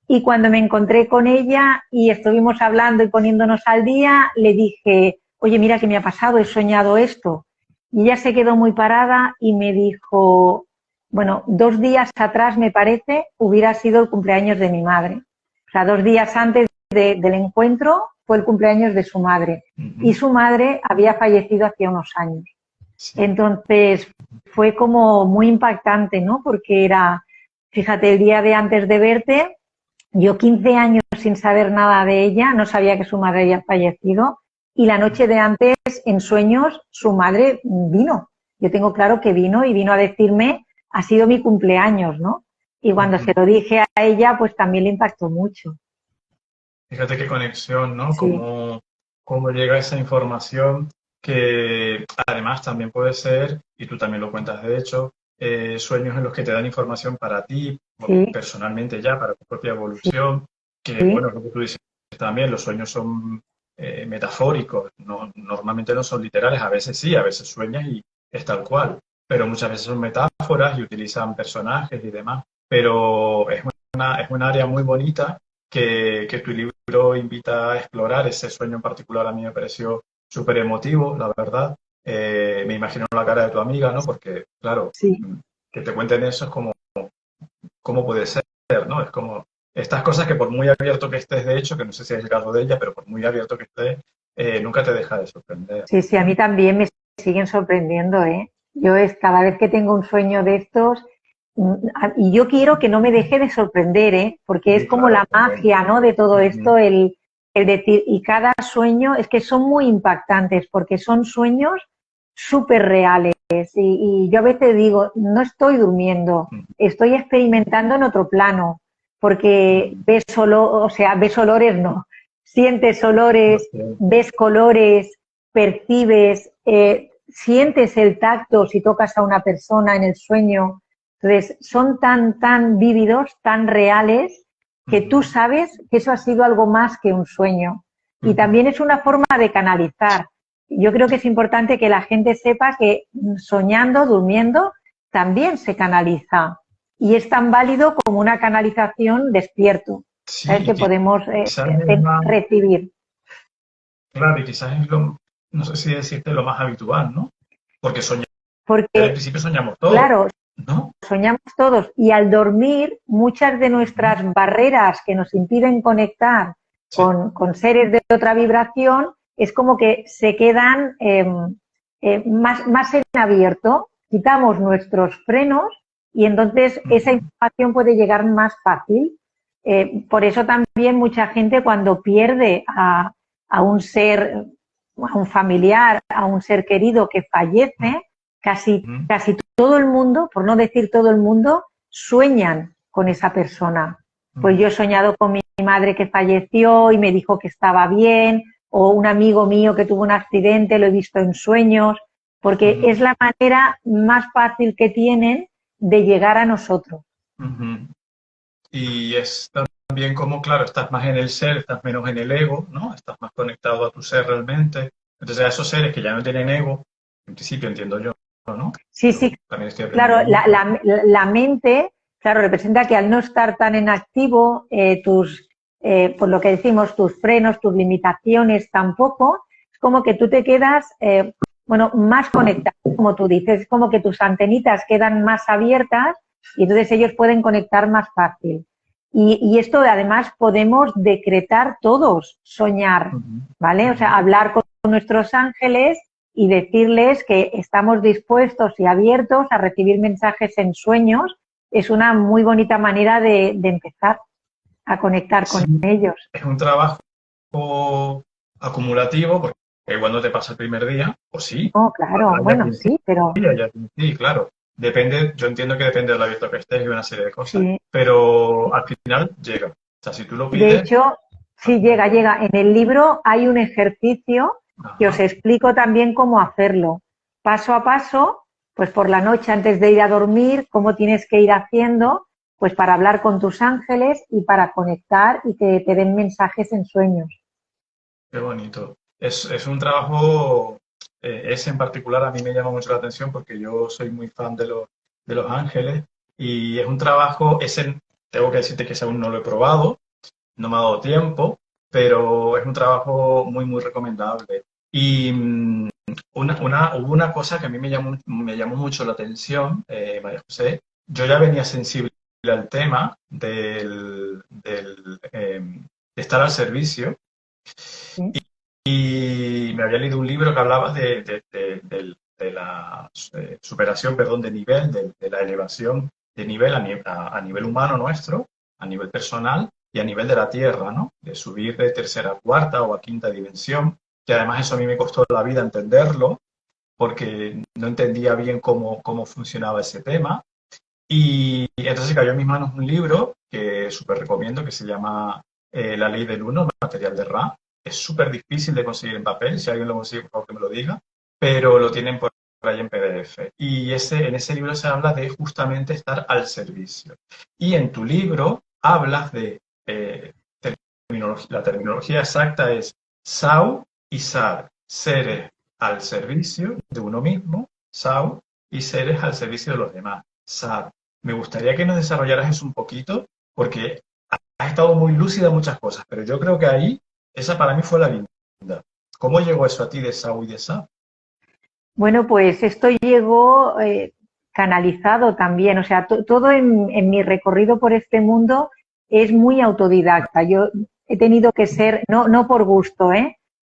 Y cuando me encontré con ella y estuvimos hablando y poniéndonos al día, le dije, oye, mira qué me ha pasado, he soñado esto. Y ella se quedó muy parada y me dijo, bueno, 2 días atrás, me parece, hubiera sido el cumpleaños de mi madre. O sea, 2 días antes del encuentro fue el cumpleaños de su madre. Y su madre había fallecido hacía unos años. Sí. Entonces, fue como muy impactante, ¿no? Porque era, fíjate, el día de antes de verte, yo 15 años sin saber nada de ella, no sabía que su madre había fallecido. Y la noche de antes, en sueños, su madre vino. Yo tengo claro que vino y vino a decirme, ha sido mi cumpleaños, ¿no? Y cuando se lo dije a ella, pues también le impactó mucho. Fíjate qué conexión, ¿no? Sí. Cómo llega esa información que además también puede ser, y tú también lo cuentas de hecho, sueños en los que te dan información para ti, sí, personalmente ya, para tu propia evolución, sí, que bueno, lo que tú dices también, los sueños son metafóricos, normalmente no son literales, a veces sí, a veces sueñas y es tal cual, pero muchas veces son metáforas y utilizan personajes y demás, pero es un área muy bonita que tu libro invita a explorar. Ese sueño en particular a mí me pareció súper emotivo, la verdad. Me imagino la cara de tu amiga, ¿no? Porque, claro, Sí. que te cuenten eso es como, ¿cómo puede ser, ¿no? Es como estas cosas que por muy abierto que estés, de hecho, que no sé si es el caso de ella, pero por muy abierto que estés, nunca te deja de sorprender. Sí, sí, a mí también me siguen sorprendiendo, ¿eh? Yo es cada vez que tengo un sueño de estos, y yo quiero que no me deje de sorprender, ¿eh? Porque es Sí, como claro, la también. magia, ¿no? De todo Ujú. esto, el decir, y cada sueño es que son muy impactantes porque son sueños súper reales. Y yo a veces digo, no estoy durmiendo, Ujú. estoy experimentando en otro plano, porque Ujú. o sea, ves olores, no, sientes Lo olores, sé. ves colores, percibes, sientes el tacto si tocas a una persona en el sueño. Entonces, son tan vívidos, tan reales, que tú Ujú. sabes que eso ha sido algo más que un sueño. Y Ujú. también es una forma de canalizar. Yo creo que es importante que la gente sepa que soñando, durmiendo, también se canaliza. Y es tan válido como una canalización despierto. ¿Sabes? Sí, Que podemos quizás es más, recibir. claro, y quizás es lo, no sé si decirte lo más habitual, ¿no? Porque soñar, al Porque, principio soñamos todos, claro, ¿no? soñamos todos y al dormir muchas de Ujú. nuestras barreras que nos impiden conectar Sí. con seres de otra vibración es como que se quedan más en abierto, quitamos nuestros frenos y entonces esa Ujú. información puede llegar más fácil. Por eso también mucha gente cuando pierde a un ser, a un familiar, a un ser querido que fallece, Ujú. casi todo el mundo, por no decir todo el mundo, sueñan con esa persona. Pues Ujú. yo he soñado con mi madre que falleció y me dijo que estaba bien, o un amigo mío que tuvo un accidente, lo he visto en sueños, porque Ujú. es la manera más fácil que tienen de llegar a nosotros. Ujú. Y es también como, claro, estás más en el ser, estás menos en el ego, ¿no? Estás más conectado a tu ser realmente. Entonces, a esos seres que ya no tienen ego, en principio entiendo yo, ¿no? Sí, sí, Yo también estoy aprendiendo claro, mucho. la mente, claro, representa que al no estar tan en activo, por lo que decimos, tus frenos, tus limitaciones tampoco, es como que tú te quedas, bueno, más conectado, como tú dices, es como que tus antenitas quedan más abiertas y entonces ellos pueden conectar más fácil. Y esto además podemos decretar todos, soñar, Ujú. ¿vale? O Ujú. sea, hablar con nuestros ángeles y decirles que estamos dispuestos y abiertos a recibir mensajes en sueños es una muy bonita manera de empezar a conectar con Sí, ellos. es un trabajo acumulativo, porque igual no te pasa el primer día, o sí, Oh, claro, hay bueno, quien sí, sí, pero hay quien sí, claro. Depende, yo entiendo que depende de lo abierto que estés y una serie de cosas, sí. pero al final llega. O sea, si tú lo De pides, hecho, al sí final llega, llega. llega. En el libro hay un ejercicio que os Ajá. explico también cómo hacerlo. Paso a paso, pues por la noche antes de ir a dormir, cómo tienes que ir haciendo, pues para hablar con tus ángeles y para conectar y que te den mensajes en sueños. Qué bonito. Es un trabajo, ese en particular a mí me llama mucho la atención porque yo soy muy fan de los ángeles y es un trabajo, ese tengo que decirte que ese aún no lo he probado, no me ha dado tiempo, pero es un trabajo muy recomendable. Y hubo una cosa que a mí me llamó mucho la atención, María José. Yo ya venía sensible al tema de estar al servicio ¿Sí? y me había leído un libro que hablaba de la superación, perdón, de nivel, de la elevación de nivel a nivel humano nuestro, a nivel personal y a nivel de la Tierra, ¿no? De subir de tercera a cuarta o a quinta dimensión, que además eso a mí me costó la vida entenderlo, porque no entendía bien cómo funcionaba ese tema. Y entonces cayó en mis manos un libro que súper recomiendo, que se llama La Ley del Uno, material de Ra. Es súper difícil de conseguir en papel, si alguien lo consigue, por favor que me lo diga, pero lo tienen por ahí en PDF. Y en ese libro se habla de justamente estar al servicio. Y en tu libro hablas de, la terminología exacta es SAU y SAR, seres al servicio de uno mismo, SAU, y seres al servicio de los demás, SAR. Me gustaría que nos desarrollaras eso un poquito, porque has estado muy lúcida en muchas cosas, pero yo creo que ahí, esa para mí fue la guinda. ¿Cómo llegó eso a ti de Sau y de Sa? Bueno, pues esto llegó canalizado también, o sea, todo en mi recorrido por este mundo es muy autodidacta. Yo he tenido que ser, no por gusto,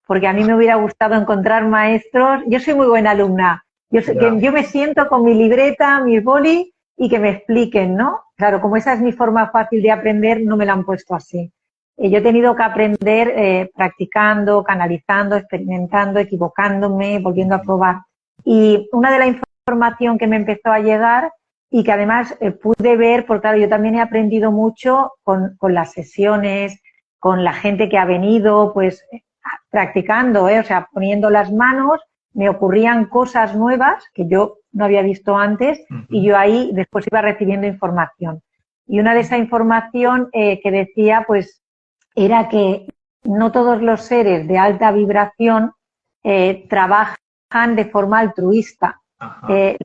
porque a mí me hubiera gustado encontrar maestros. Yo soy muy buena alumna. Ya. Yo me siento con mi libreta, mi boli y que me expliquen, ¿no? Claro, como esa es mi forma fácil de aprender, no me la han puesto así. Yo he tenido que aprender practicando, canalizando, experimentando, equivocándome, volviendo a probar. Y una de la información que me empezó a llegar y que además pude ver, porque claro, yo también he aprendido mucho con las sesiones, con la gente que ha venido, pues practicando, o sea, poniendo las manos, me ocurrían cosas nuevas que yo no había visto antes y yo ahí después iba recibiendo información. Y una de esa información que decía, pues, era que no todos los seres de alta vibración trabajan de forma altruista.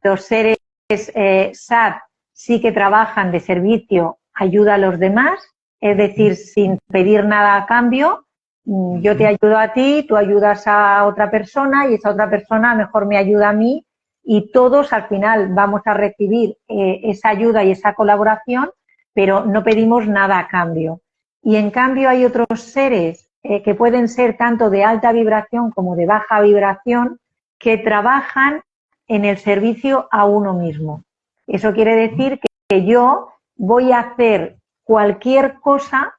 Los seres SAT sí que trabajan de servicio, ayuda a los demás, es decir, sin pedir nada a cambio. Yo te ayudo a ti, tú ayudas a otra persona y esa otra persona mejor me ayuda a mí y todos al final vamos a recibir esa ayuda y esa colaboración, pero no pedimos nada a cambio. Y en cambio hay otros seres que pueden ser tanto de alta vibración como de baja vibración que trabajan en el servicio a uno mismo. Eso quiere decir que yo voy a hacer cualquier cosa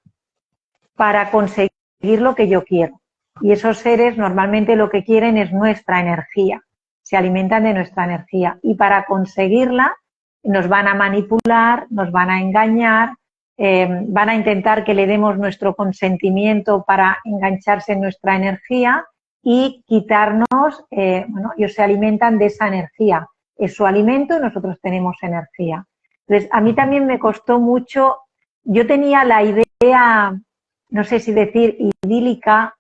para conseguir lo que yo quiero. Y esos seres normalmente lo que quieren es nuestra energía, se alimentan de nuestra energía y para conseguirla nos van a manipular, nos van a engañar, van a intentar que le demos nuestro consentimiento para engancharse en nuestra energía y quitarnos, ellos se alimentan de esa energía, es su alimento y nosotros tenemos energía. Entonces, a mí también me costó mucho, yo tenía la idea, no sé si decir idílica,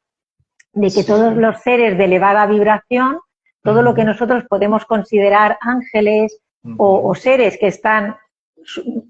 de que todos los seres de elevada vibración, todo lo que nosotros podemos considerar ángeles o seres que están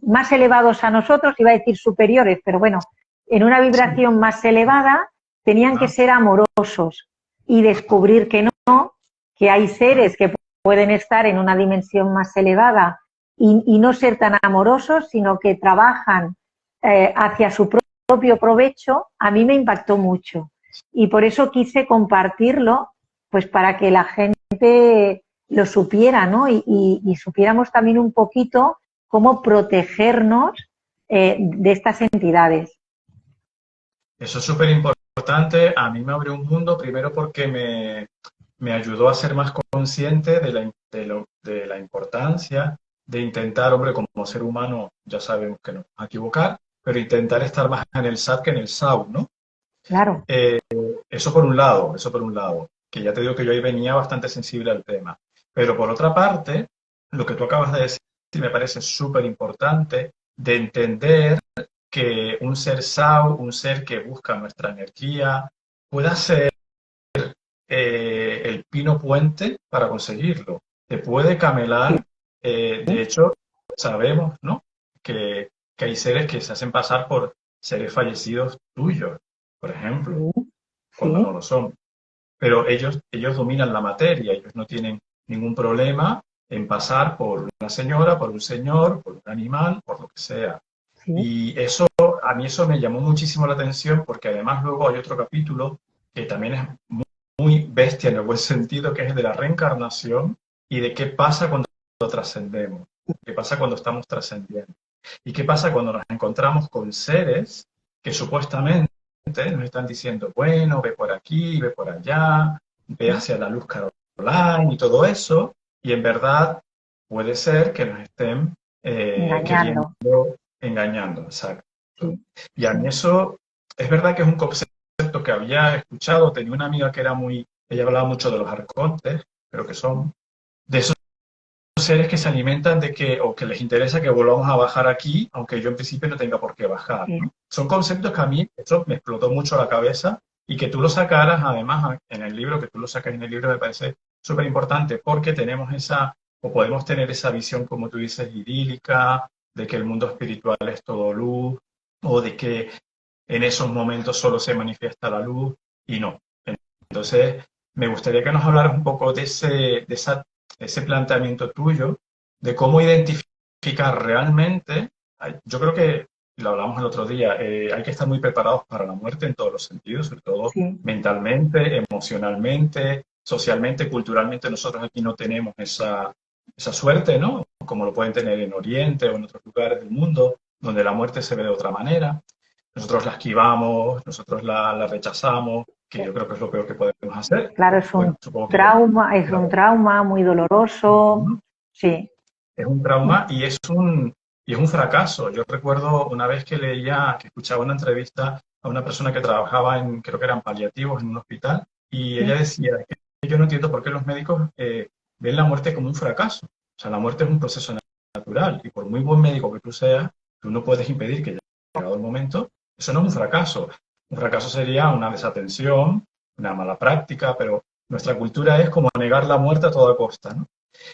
más elevados a nosotros, iba a decir superiores, pero bueno, en una vibración más elevada, tenían que ser amorosos y descubrir que no, que hay seres que pueden estar en una dimensión más elevada y no ser tan amorosos, sino que trabajan hacia su propio provecho, a mí me impactó mucho. Y por eso quise compartirlo, pues para que la gente lo supiera, ¿no? Y supiéramos también un poquito cómo protegernos de estas entidades. Eso es súper importante. A mí me abrió un mundo, primero porque me ayudó a ser más consciente de la importancia de intentar, hombre, como ser humano, ya sabemos que nos vamos a equivocar, pero intentar estar más en el SAT que en el SAU, ¿no? Claro. Eso por un lado, que ya te digo que yo ahí venía bastante sensible al tema. Pero por otra parte, lo que tú acabas de decir me parece súper importante de entender que un ser SAU, un ser que busca nuestra energía, pueda ser el pino puente para conseguirlo. Te puede camelar. De hecho, sabemos, ¿no? Que hay seres que se hacen pasar por seres fallecidos tuyos, por ejemplo, cuando no lo son. Pero ellos dominan la materia, ellos no tienen ningún problema en pasar por una señora, por un señor, por un animal, por lo que sea. Y eso, a mí eso me llamó muchísimo la atención porque además luego hay otro capítulo que también es muy bestia en el buen sentido, que es el de la reencarnación y de qué pasa cuando trascendemos, qué pasa cuando estamos trascendiendo y qué pasa cuando nos encontramos con seres que supuestamente nos están diciendo, bueno, ve por aquí, ve por allá, ve hacia la luz Caroline y todo eso, y en verdad puede ser que nos estén queriendo engañando, exacto. Y a mí eso es verdad que es un concepto que había escuchado, tenía una amiga que era ella hablaba mucho de los arcontes, pero que son de esos seres que se alimentan de que, o que les interesa que volvamos a bajar aquí, aunque yo en principio no tenga por qué bajar, ¿no? Son conceptos que a mí, eso me explotó mucho la cabeza y que tú lo sacaras, además, en el libro, que tú lo sacas en el libro me parece súper importante porque tenemos o podemos tener esa visión, como tú dices, idílica, de que el mundo espiritual es todo luz, o de que en esos momentos solo se manifiesta la luz, y no. Entonces, me gustaría que nos hablaras un poco de ese planteamiento tuyo, de cómo identificar realmente. Yo creo que, lo hablamos el otro día, hay que estar muy preparados para la muerte en todos los sentidos, sobre todo Sí, mentalmente, emocionalmente, socialmente, culturalmente. Nosotros aquí no tenemos esa suerte, ¿no? Como lo pueden tener en Oriente o en otros lugares del mundo, donde la muerte se ve de otra manera. Nosotros la esquivamos, nosotros la rechazamos, que yo creo que es lo peor que podemos hacer. claro, Pero bueno, supongo que es un claro, trauma muy doloroso. Sí, es un trauma y es un fracaso. Yo recuerdo una vez que escuchaba una entrevista a una persona que trabajaba creo que eran paliativos en un hospital, y ella sí, decía que yo no entiendo por qué los médicos ven la muerte como un fracaso. O sea, la muerte es un proceso natural, y por muy buen médico que tú seas, tú no puedes impedir que, llegado el momento, eso no es un fracaso. Un fracaso sería una desatención, una mala práctica, pero nuestra cultura es como negar la muerte a toda costa, ¿no?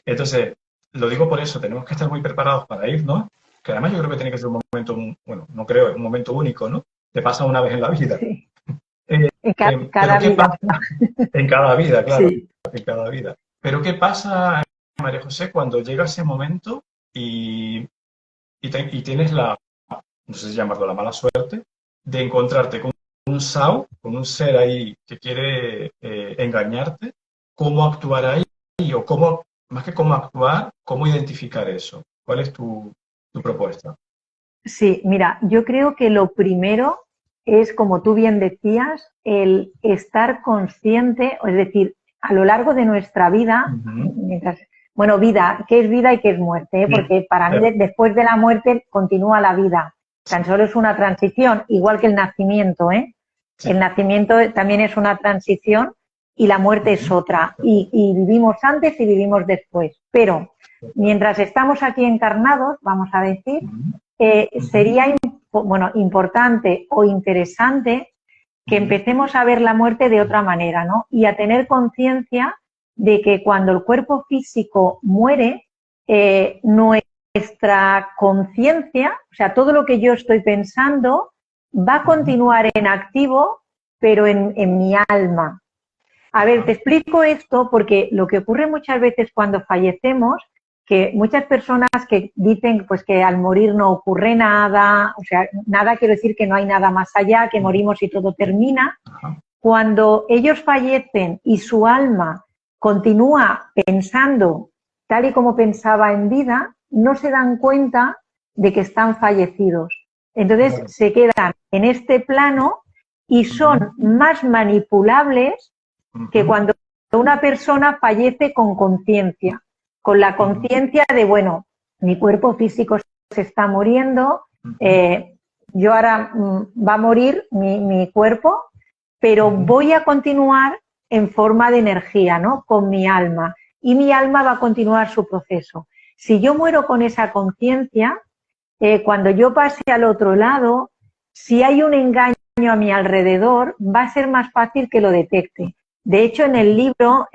Entonces, lo digo por eso, tenemos que estar muy preparados para irnos, que además yo creo que tiene que ser un momento, bueno, no creo, es un momento único, ¿no? Te pasa una vez en la vida. sí. Eh, En pero cada ¿qué vida. pasa en cada vida, claro, Sí. en cada vida? Pero ¿qué pasa, María José, cuando llega ese momento y tienes no sé si llamarlo la mala suerte, de encontrarte con un SAO, con un ser ahí que quiere engañarte? ¿Cómo actuar ahí? O más que cómo actuar, cómo identificar eso. ¿Cuál es tu propuesta? Sí, mira, yo creo que lo primero es, como tú bien decías, el estar consciente, es decir, a lo largo de nuestra vida, Ujú. bueno, vida, ¿qué es vida y qué es muerte? ¿Eh? Sí, Porque para mí claro, después de la muerte continúa la vida. Tan solo es una transición, igual que el nacimiento, ¿eh? El sí. nacimiento también es una transición y la muerte es Ujú. otra. Y vivimos antes y vivimos después. Pero mientras estamos aquí encarnados, vamos a decir, Ujú. Ujú. sería bueno, importante o interesante que Ujú. empecemos a ver la muerte de otra manera, ¿no? Y a tener conciencia de que cuando el cuerpo físico muere, nuestra conciencia, o sea, todo lo que yo estoy pensando, va a Ujú. continuar en activo, pero en mi alma. A ver, te Ajá. explico esto porque lo que ocurre muchas veces cuando fallecemos, que muchas personas que dicen pues que al morir no ocurre nada, o sea, nada quiero decir que no hay nada más allá, que Ujú. morimos y todo termina. Ajá. Cuando ellos fallecen y su alma continúa pensando tal y como pensaba en vida, no se dan cuenta de que están fallecidos. Entonces Claro. se quedan en este plano y Ujú. son más manipulables que Ujú. cuando una persona fallece con conciencia, con la Ujú. conciencia de, bueno, mi cuerpo físico se está muriendo, Ujú. eh, yo ahora va a morir mi cuerpo, pero Ujú. voy a continuar en forma de energía, ¿no? Con mi alma. Y mi alma va a continuar su proceso. Si yo muero con esa conciencia, cuando yo pase al otro lado, si hay un engaño a mi alrededor, va a ser más fácil que lo detecte. De hecho, en el libro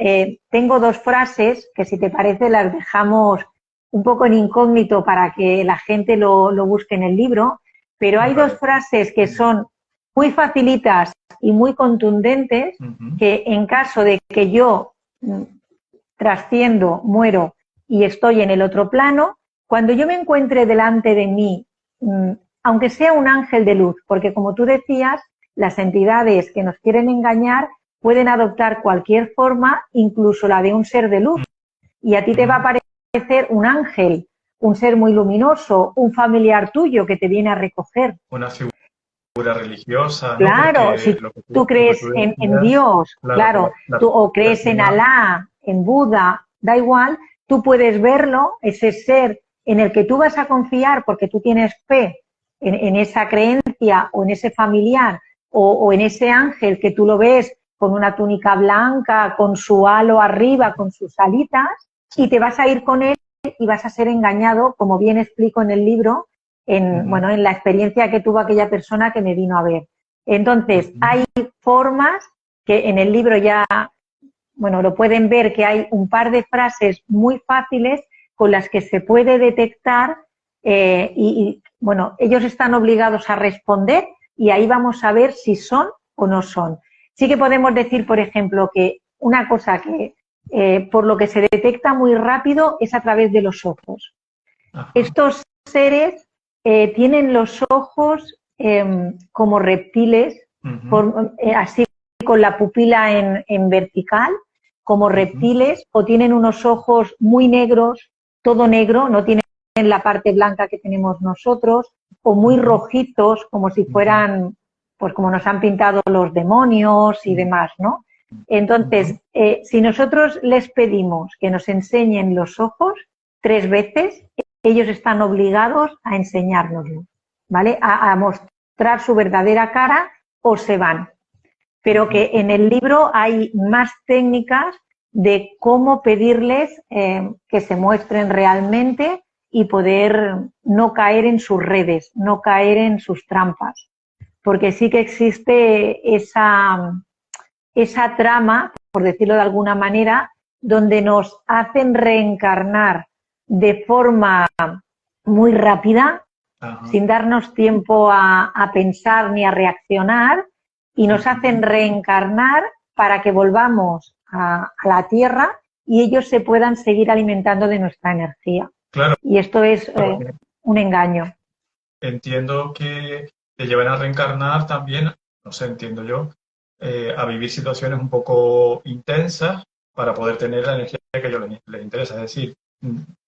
tengo dos frases que, si te parece, las dejamos un poco en incógnito para que la gente lo busque en el libro, pero hay dos Vale. frases que son muy facilitas y muy contundentes, Ujú. que en caso de que yo trasciendo, muero y estoy en el otro plano, cuando yo me encuentre delante de mí, aunque sea un ángel de luz, porque como tú decías, las entidades que nos quieren engañar pueden adoptar cualquier forma, incluso la de un ser de luz, y a ti te va a Ujú. parecer un ángel, un ser muy luminoso, un familiar tuyo que te viene a recoger. Una figura religiosa, ¿no? Claro, Porque si tú lo que tú crees en decías, Dios, claro, claro, la tú, o crees en persona. Alá, en Buda, da igual, tú puedes verlo, ese ser en el que tú vas a confiar porque tú tienes fe en esa creencia o en ese familiar o en ese ángel que tú lo ves con una túnica blanca, con su halo arriba, con sus alitas, y te vas a ir con él y vas a ser engañado, como bien explico en el libro, Ujú. bueno, en la experiencia que tuvo aquella persona que me vino a ver. Entonces, Ujú. hay formas que en el libro ya, bueno, lo pueden ver, que hay un par de frases muy fáciles con las que se puede detectar bueno, ellos están obligados a responder y ahí vamos a ver si son o no son. sí que podemos decir, por ejemplo, que una cosa que por lo que se detecta muy rápido es a través de los ojos. Ajá. Estos seres tienen los ojos como reptiles, así con la pupila en vertical, como reptiles, o tienen unos ojos muy negros, todo negro, no tienen la parte blanca que tenemos nosotros, o muy rojizos, como si fueran, pues como nos han pintado los demonios y demás, ¿no? Entonces, si nosotros les pedimos que nos enseñen los ojos 3 veces, ellos están obligados a enseñárnoslo, ¿vale? A mostrar su verdadera cara o se van. Pero que en el libro hay más técnicas de cómo pedirles que se muestren realmente y poder no caer en sus redes, no caer en sus trampas. Porque sí que existe esa trama, por decirlo de alguna manera, donde nos hacen reencarnar de forma muy rápida, sin darnos tiempo a pensar ni a reaccionar, y nos hacen reencarnar para que volvamos a la Tierra y ellos se puedan seguir alimentando de nuestra energía. Claro. Y esto es un engaño. Entiendo que te llevan a reencarnar también, no sé, entiendo yo, a vivir situaciones un poco intensas para poder tener la energía que a ellos les interesa. Es decir,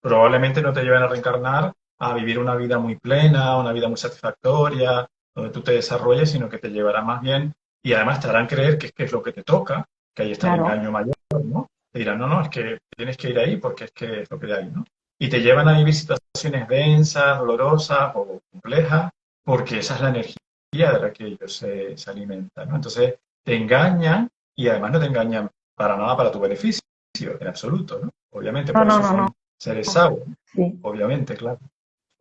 probablemente no te lleven a reencarnar a vivir una vida muy plena, una vida muy satisfactoria, donde tú te desarrolles, sino que te llevará más bien y además te harán creer que es lo que te toca, que ahí está el engaño mayor, ¿no? Te dirán, no, es que tienes que ir ahí porque es que es lo que hay, ¿no? Y te llevan a vivir situaciones densas, dolorosas o complejas, porque esa es la energía de la que ellos se alimentan, ¿no? Entonces te engañan y además no te engañan para nada para tu beneficio, en absoluto, ¿no? Obviamente, por eso son seres sabios, obviamente, claro.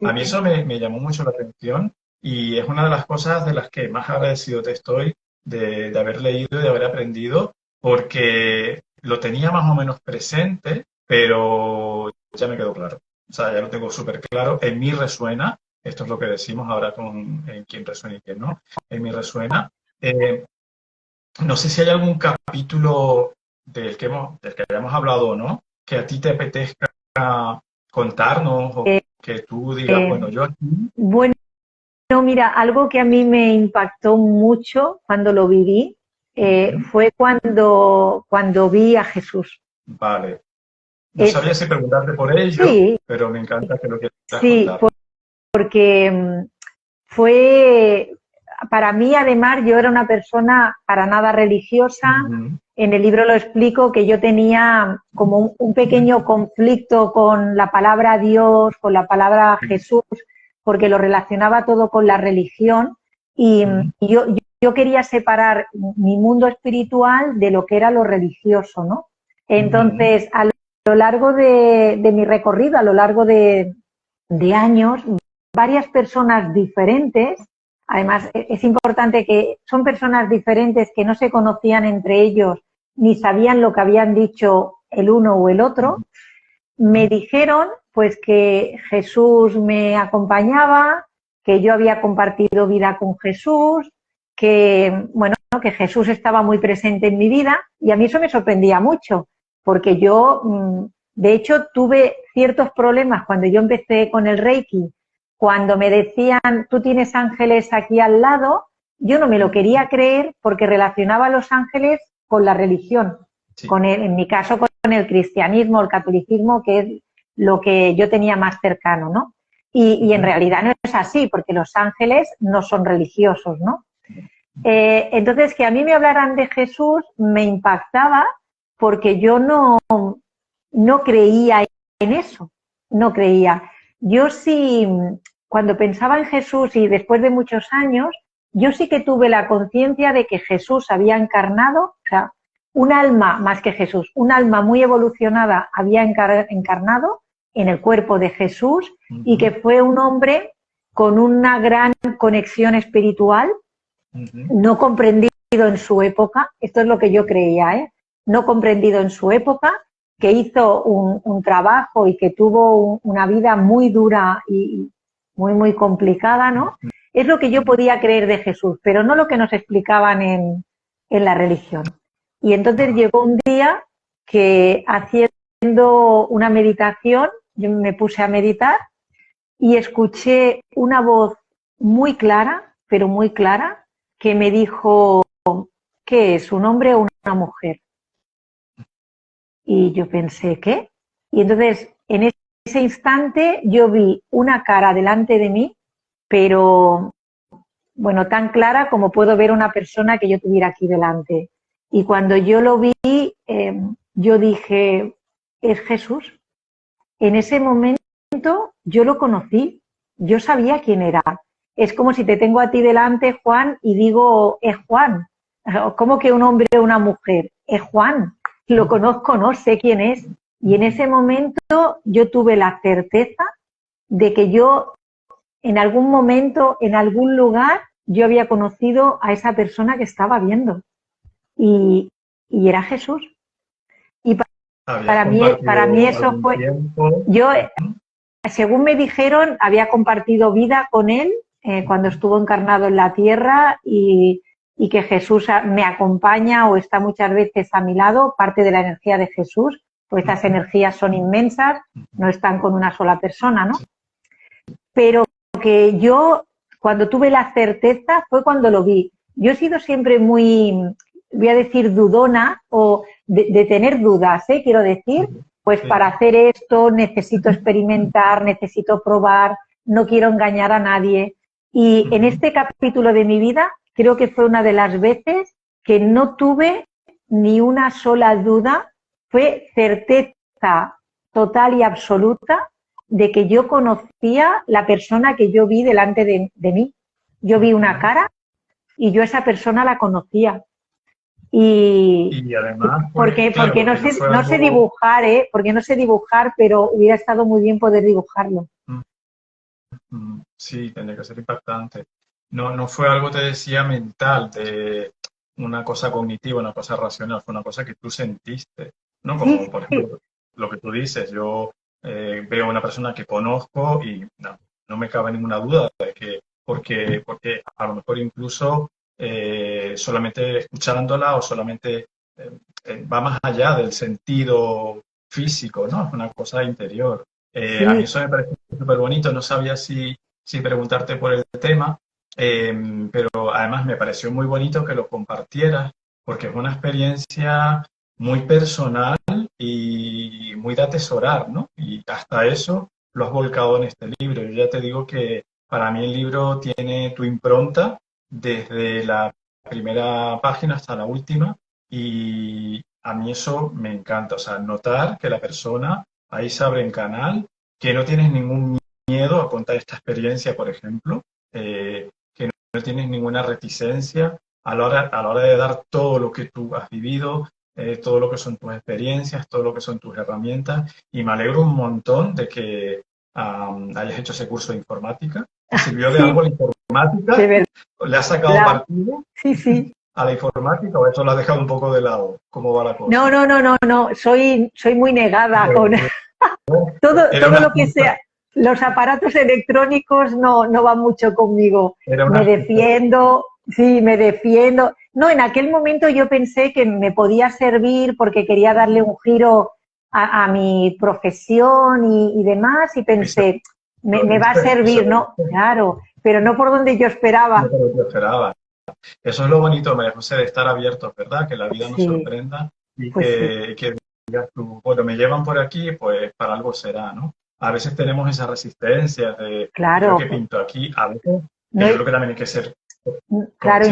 A mí eso me llamó mucho la atención y es una de las cosas de las que más agradecido te estoy de haber leído y de haber aprendido, porque lo tenía más o menos presente, pero ya me quedó claro. O sea, ya lo tengo súper claro. En mí resuena, esto es lo que decimos ahora en quién resuena y quién no, en mí resuena. No sé si hay algún capítulo del que hayamos hablado o no, que a ti te apetezca contarnos o que tú digas, bueno, yo aquí... Bueno, mira, algo que a mí me impactó mucho cuando lo viví fue cuando vi a Jesús. Vale. No sabía si preguntarte por ello, sí, pero me encanta que lo quieras contar. Sí, porque fue, para mí además, yo era una persona para nada religiosa. En el libro lo explico que yo tenía como un pequeño conflicto con la palabra Dios, con la palabra Jesús, porque lo relacionaba todo con la religión y yo quería separar mi mundo espiritual de lo que era lo religioso, ¿no? Entonces, a lo largo de mi recorrido, a lo largo de años, varias personas diferentes, además es importante que son personas diferentes que no se conocían entre ellos ni sabían lo que habían dicho el uno o el otro, me dijeron pues que Jesús me acompañaba, que yo había compartido vida con Jesús, que bueno, que Jesús estaba muy presente en mi vida y a mí eso me sorprendía mucho, porque yo de hecho tuve ciertos problemas cuando yo empecé con el Reiki. Cuando me decían, tú tienes ángeles aquí al lado, yo no me lo quería creer porque relacionaba a los ángeles con la religión, en mi caso con el cristianismo, el catolicismo, que es lo que yo tenía más cercano, ¿no? Y en realidad no es así, porque los ángeles no son religiosos, ¿no? Entonces, que a mí me hablaran de Jesús me impactaba porque yo no creía en eso, no creía. Yo sí, cuando pensaba en Jesús y después de muchos años, yo sí que tuve la conciencia de que Jesús había encarnado, o sea, un alma más que Jesús, un alma muy evolucionada había encarnado en el cuerpo de Jesús y que fue un hombre con una gran conexión espiritual, no comprendido en su época, esto es lo que yo creía, no comprendido en su época, que hizo un trabajo y que tuvo una vida muy dura y muy, muy complicada, ¿no? Es lo que yo podía creer de Jesús, pero no lo que nos explicaban en en la religión. Y entonces llegó un día que haciendo una meditación, yo me puse a meditar y escuché una voz muy clara, pero muy clara, que me dijo, ¿qué es, un hombre o una mujer? Y yo pensé, ¿qué? Y entonces, en ese instante, yo vi una cara delante de mí, pero, bueno, tan clara como puedo ver una persona que yo tuviera aquí delante. Y cuando yo lo vi, yo dije, es Jesús. En ese momento yo lo conocí, yo sabía quién era. Es como si te tengo a ti delante, Juan, y digo, es Juan. ¿Cómo que un hombre o una mujer? Es Juan. Lo conozco, no sé quién es. Y en ese momento yo tuve la certeza de que yo, en algún momento, en algún lugar, yo había conocido a esa persona que estaba viendo. Y era Jesús. Y para mí eso fue... Yo, según me dijeron, había compartido vida con él cuando estuvo encarnado en la tierra y que Jesús me acompaña o está muchas veces a mi lado, parte de la energía de Jesús, pues estas energías son inmensas, no están con una sola persona, ¿no? Pero que yo, cuando tuve la certeza, fue cuando lo vi. Yo he sido siempre muy, voy a decir, dudona o de tener dudas, quiero decir, pues para hacer esto necesito experimentar, necesito probar, no quiero engañar a nadie. Y en este capítulo de mi vida, creo que fue una de las veces que no tuve ni una sola duda, fue certeza total y absoluta de que yo conocía la persona que yo vi delante de mí. Yo vi una cara y yo esa persona la conocía. Y además, porque no sé dibujar, porque no sé dibujar, pero hubiera estado muy bien poder dibujarlo. Sí, tendría que ser impactante. No fue algo, te decía, mental, de una cosa cognitiva, una cosa racional, fue una cosa que tú sentiste, ¿no? Como, por ejemplo, lo que tú dices, yo veo a una persona que conozco y no me cabe ninguna duda de que, porque a lo mejor incluso solamente escuchándola o solamente va más allá del sentido físico, ¿no? Es una cosa interior. A mí eso me parece súper bonito, no sabía si preguntarte por el tema, pero además me pareció muy bonito que lo compartieras, porque es una experiencia muy personal y muy de atesorar, ¿no? Y hasta eso lo has volcado en este libro. Yo ya te digo que para mí el libro tiene tu impronta desde la primera página hasta la última y a mí eso me encanta, o sea, notar que la persona ahí se abre en canal, que no tienes ningún miedo a contar esta experiencia, por ejemplo, que no tienes ninguna reticencia a la hora de dar todo lo que tú has vivido, todo lo que son tus experiencias, todo lo que son tus herramientas, y me alegro un montón de que hayas hecho ese curso de informática. ¿Te sirvió de algo la informática? ¿Le has sacado partido? Sí. ¿A la informática o eso lo has dejado un poco de lado? ¿Cómo va la cosa? No, soy muy negada con todo lo que sea. Los aparatos electrónicos no van mucho conmigo. Me defiendo. No, en aquel momento yo pensé que me podía servir porque quería darle un giro a mi profesión y demás y pensé, me va a servir, ¿no? Claro, pero no por donde yo esperaba. No por donde yo esperaba. Eso es lo bonito, María José, de estar abiertos, ¿verdad? Que la vida nos sorprenda y que digas tú, bueno, me llevan por aquí, pues para algo será, ¿no? A veces tenemos esa resistencia de, claro, yo que pinto aquí, a veces, yo creo que también hay que ser... Claro,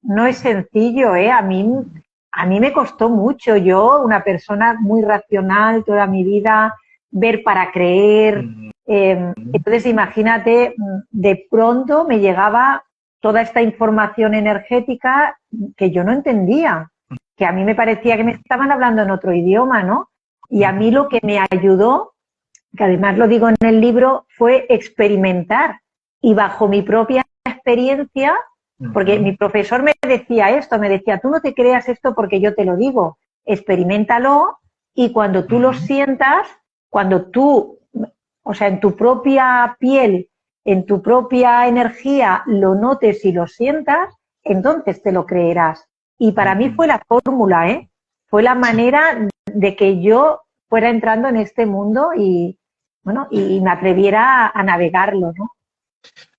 no es sencillo, ¿eh? A mí me costó mucho. Yo, una persona muy racional toda mi vida, ver para creer. Entonces, imagínate, de pronto me llegaba toda esta información energética que yo no entendía, que a mí me parecía que me estaban hablando en otro idioma, ¿no? Y a mí lo que me ayudó, que además lo digo en el libro, fue experimentar. Y bajo mi propia experiencia, porque mi profesor me decía esto, me decía, tú no te creas esto porque yo te lo digo, experiméntalo y cuando tú lo sientas, cuando tú, o sea, en tu propia piel, en tu propia energía lo notes y lo sientas, entonces te lo creerás. y para mí fue la fórmula, ¿eh? Fue la manera de que yo fuera entrando en este mundo y, bueno, y me atreviera a navegarlo, ¿no?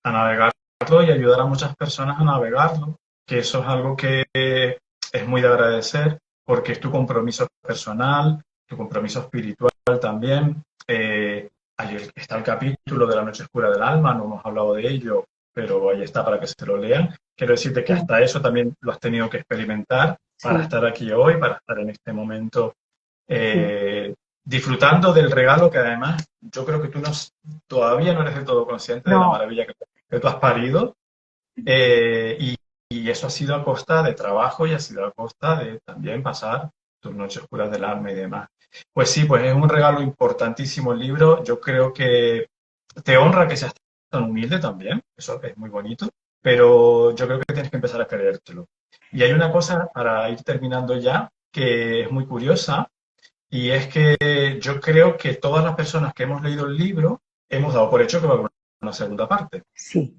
A navegarlo y ayudar a muchas personas a navegarlo, que eso es algo que es muy de agradecer, porque es tu compromiso personal, tu compromiso espiritual también. Ahí está el capítulo de la noche oscura del alma, no hemos hablado de ello, pero ahí está para que se lo lean. Quiero decirte que hasta eso también lo has tenido que experimentar para estar aquí hoy, para estar en este momento disfrutando del regalo que además yo creo que tú todavía no eres del todo consciente de la maravilla que tú has parido. Y eso ha sido a costa de trabajo y ha sido a costa de también pasar tus noches oscuras del alma y demás. Pues sí, pues es un regalo importantísimo el libro. Yo creo que te honra que seas tan humilde también, eso es muy bonito, pero yo creo que tienes que empezar a creértelo. Y hay una cosa, para ir terminando ya, que es muy curiosa, y es que yo creo que todas las personas que hemos leído el libro hemos dado por hecho que va a haber una segunda parte. Sí.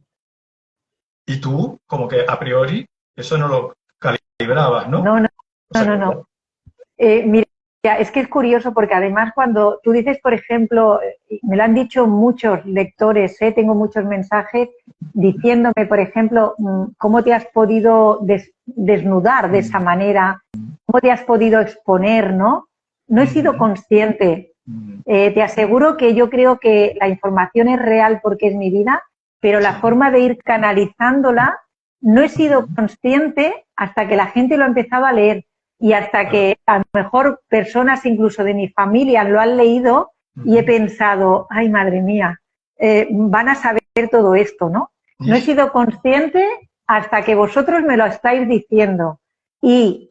Y tú, como que a priori, eso no lo calibrabas, ¿no? No. Mira, es que es curioso porque además cuando tú dices, por ejemplo, me lo han dicho muchos lectores, tengo muchos mensajes diciéndome, por ejemplo, cómo te has podido desnudar de esa manera, cómo te has podido exponer, ¿no? No he sido consciente. Te aseguro que yo creo que la información es real porque es mi vida, pero la forma de ir canalizándola no he sido consciente hasta que la gente lo ha empezado a leer y hasta que a lo mejor personas incluso de mi familia lo han leído y he pensado, ay madre mía, van a saber todo esto, ¿no? No he sido consciente hasta que vosotros me lo estáis diciendo y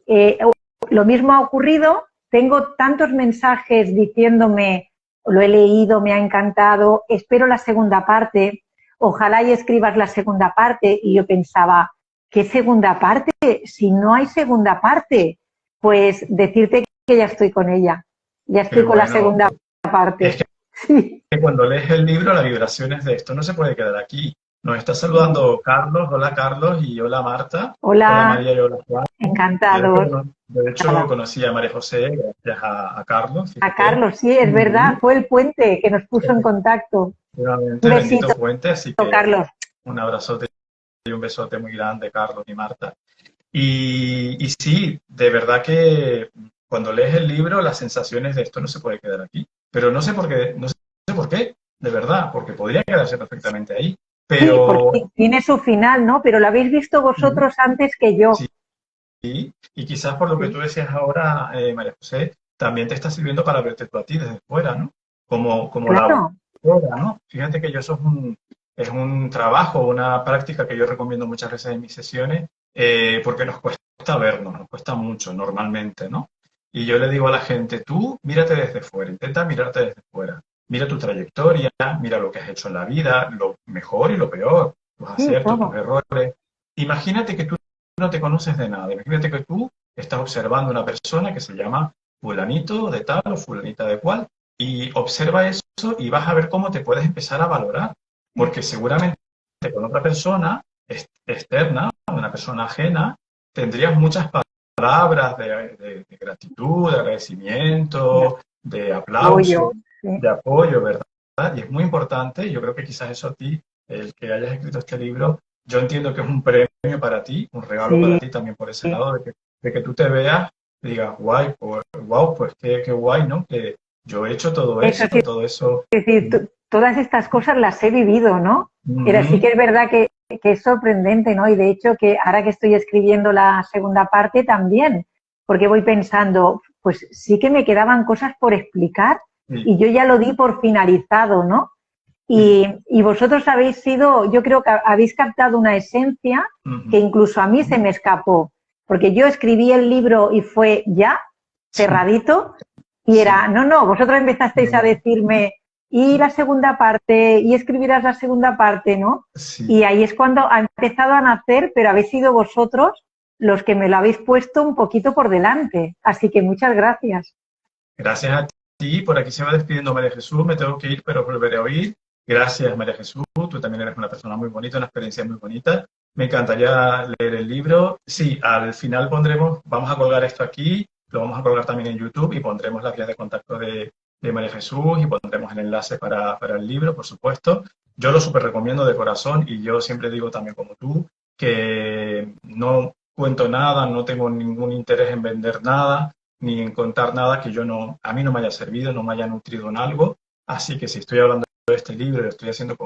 lo mismo ha ocurrido, tengo tantos mensajes diciéndome, lo he leído, me ha encantado, espero la segunda parte, ojalá y escribas la segunda parte. Y yo pensaba, ¿qué segunda parte? Si no hay segunda parte, pues decirte que ya estoy con ella, ya estoy con la segunda parte. Es que cuando lees el libro, las vibraciones de esto no se puede quedar aquí. Nos está saludando Carlos, hola Carlos, y hola Marta. Hola María y hola Juan. Encantados. De hecho, conocí a María José gracias a Carlos. Fíjate. A Carlos, sí, es verdad, fue el puente que nos puso en contacto. Un besito, puente, así que Carlos. Un abrazote y un besote muy grande, Carlos y Marta. Y sí, de verdad que cuando lees el libro, las sensaciones de esto no se puede quedar aquí. Pero no sé por qué, de verdad, porque podría quedarse perfectamente ahí. Pero... Sí, porque tiene su final, ¿no? Pero lo habéis visto vosotros antes que yo. Sí, y quizás por lo que tú decías ahora, María José, también te está sirviendo para verte tú a ti desde fuera, ¿no? Como claro. la autora, ¿no? Fíjate que eso es un trabajo, una práctica que yo recomiendo muchas veces en mis sesiones, porque nos cuesta vernos, nos cuesta mucho normalmente, ¿no? Y yo le digo a la gente, tú mírate desde fuera, intenta mirarte desde fuera. Mira tu trayectoria, mira lo que has hecho en la vida, lo mejor y lo peor, tus aciertos, tus errores. Imagínate que tú no te conoces de nada. Imagínate que tú estás observando a una persona que se llama fulanito de tal o fulanita de cual y observa eso y vas a ver cómo te puedes empezar a valorar. Porque seguramente con otra persona externa, una persona ajena, tendrías muchas palabras de gratitud, de agradecimiento, de aplauso, de apoyo, ¿verdad? Y es muy importante, yo creo que quizás eso a ti, el que hayas escrito este libro, yo entiendo que es un premio para ti, un regalo para ti también por ese lado, de que tú te veas y digas, guay, pues qué guay, ¿no? Que yo he hecho todo eso, todo eso. Es decir, todas estas cosas las he vivido, ¿no? Pero sí que es verdad que es sorprendente, ¿no? Y de hecho que ahora que estoy escribiendo la segunda parte también, porque voy pensando, pues sí que me quedaban cosas por explicar y yo ya lo di por finalizado, ¿no? Y vosotros habéis sido, yo creo que habéis captado una esencia que incluso a mí se me escapó, porque yo escribí el libro y fue ya, cerradito, y era, no, vosotros empezasteis a decirme, y la segunda parte, y escribirás la segunda parte, ¿no? Sí. Y ahí es cuando ha empezado a nacer, pero habéis sido vosotros los que me lo habéis puesto un poquito por delante. Así que muchas gracias. Gracias a ti. Por aquí se va despidiendo María Jesús. Me tengo que ir, pero volveré a oír. Gracias, María Jesús. Tú también eres una persona muy bonita, una experiencia muy bonita. Me encantaría leer el libro. Sí, al final vamos a colgar esto aquí, lo vamos a colgar también en YouTube y pondremos las vías de contacto de María Jesús y pondremos el enlace para el libro, por supuesto. Yo lo súper recomiendo de corazón y yo siempre digo también como tú que no cuento nada, no tengo ningún interés en vender nada ni en contar nada que a mí no me haya servido, no me haya nutrido en algo. Así que si estoy hablando de este libro, lo estoy haciendo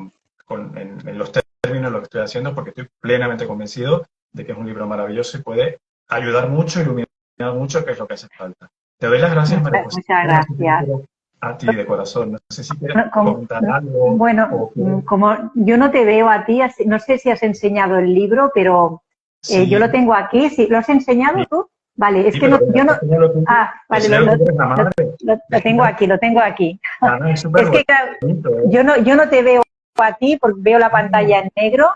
en los términos lo que estoy haciendo porque estoy plenamente convencido de que es un libro maravilloso y puede ayudar mucho, iluminar mucho, que es lo que hace falta. Te doy las gracias, María José. Muchas gracias. A ti de corazón. No sé si quieres comentar algo. Bueno, como yo no te veo a ti, no sé si has enseñado el libro, pero sí. Yo lo tengo aquí. ¿Sí? ¿Lo has enseñado tú? Vale, es que no, yo no... Vale, lo tengo aquí, lo tengo aquí. Es que claro, yo no te veo a ti porque veo la pantalla en negro,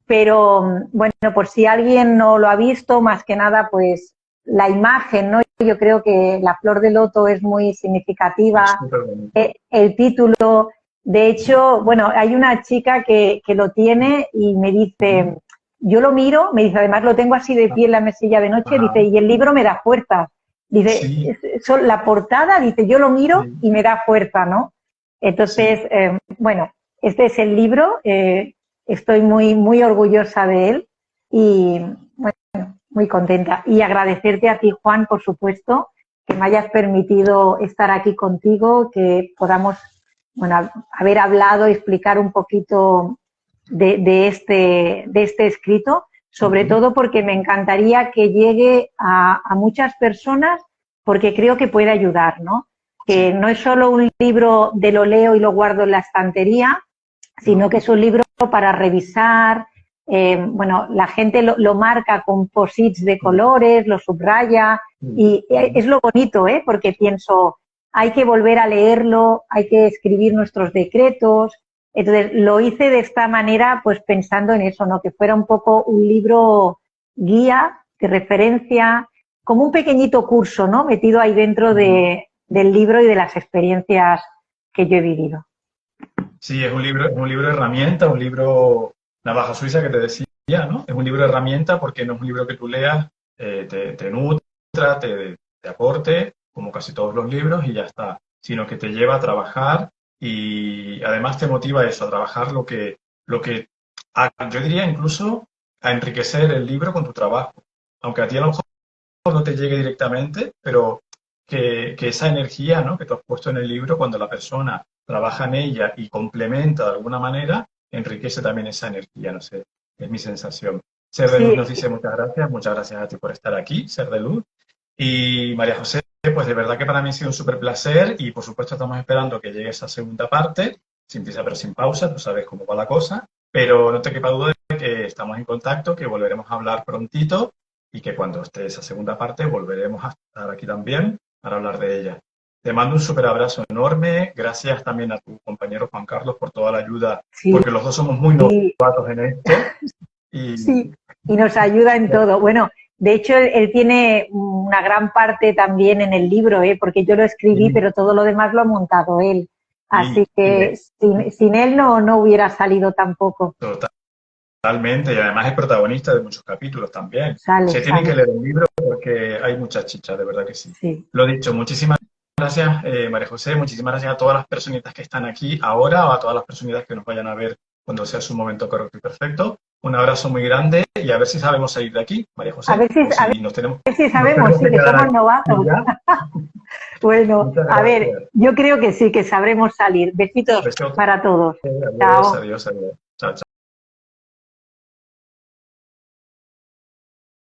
pero bueno, por si alguien no lo ha visto, más que nada, pues la imagen, ¿no? Yo creo que la flor de loto es muy significativa. El título, de hecho, bueno, hay una chica que lo tiene y me dice... Yo lo miro, me dice, además lo tengo así de pie en la mesilla de noche, dice, y el libro me da fuerza. Dice, sí. La portada, dice, yo lo miro y me da fuerza, ¿no? Entonces, bueno, este es el libro, estoy muy, muy orgullosa de él y, bueno, muy contenta. Y agradecerte a ti, Juan, por supuesto, que me hayas permitido estar aquí contigo, que podamos, bueno, haber hablado y explicar un poquito de este escrito, sobre todo porque me encantaría que llegue a muchas personas porque creo que puede ayudar, ¿no? Que no es solo un libro de lo leo y lo guardo en la estantería, sino que es un libro para revisar, bueno, la gente lo marca con post-its de colores, lo subraya y es lo bonito, porque pienso, hay que volver a leerlo, hay que escribir nuestros decretos. Entonces, lo hice de esta manera, pues pensando en eso, ¿no? Que fuera un poco un libro guía, de referencia, como un pequeñito curso, ¿no? Metido ahí dentro del libro y de las experiencias que yo he vivido. Sí, es un libro herramienta, un libro navaja suiza que te decía, ¿no? Es un libro herramienta porque no es un libro que tú leas, te nutra, te aporte, como casi todos los libros, y ya está, sino que te lleva a trabajar. Y además te motiva eso, a trabajar yo diría incluso a enriquecer el libro con tu trabajo. Aunque a ti a lo mejor no te llegue directamente, pero que esa energía, ¿no?, que tú has puesto en el libro, cuando la persona trabaja en ella y complementa de alguna manera, enriquece también esa energía, no sé, es mi sensación. Ser de Luz nos dice muchas gracias a ti por estar aquí, Ser de Luz. Y María José, pues de verdad que para mí ha sido un súper placer y por supuesto estamos esperando que llegue esa segunda parte, sin prisa pero sin pausa, tú sabes cómo va la cosa, pero no te quepa duda de que estamos en contacto, que volveremos a hablar prontito y que cuando esté esa segunda parte volveremos a estar aquí también para hablar de ella. Te mando un súper abrazo enorme, gracias también a tu compañero Juan Carlos por toda la ayuda, porque los dos somos muy novatos en esto. Sí, y nos ayuda en todo. Bueno, de hecho, él tiene una gran parte también en el libro, porque yo lo escribí, pero todo lo demás lo ha montado él. Así que sin él no hubiera salido tampoco. Totalmente, y además es protagonista de muchos capítulos también. Se tiene que leer el libro porque hay mucha chicha, de verdad que sí. Lo dicho, muchísimas gracias, María José, muchísimas gracias a todas las personitas que están aquí ahora o a todas las personitas que nos vayan a ver cuando sea su momento correcto y perfecto. Un abrazo muy grande y a ver si sabemos salir de aquí, María José. A ver si sabemos, sí, que somos novatos. Bueno, a ver, yo creo que sí, que sabremos salir. Besitos para todos. Adiós, adiós.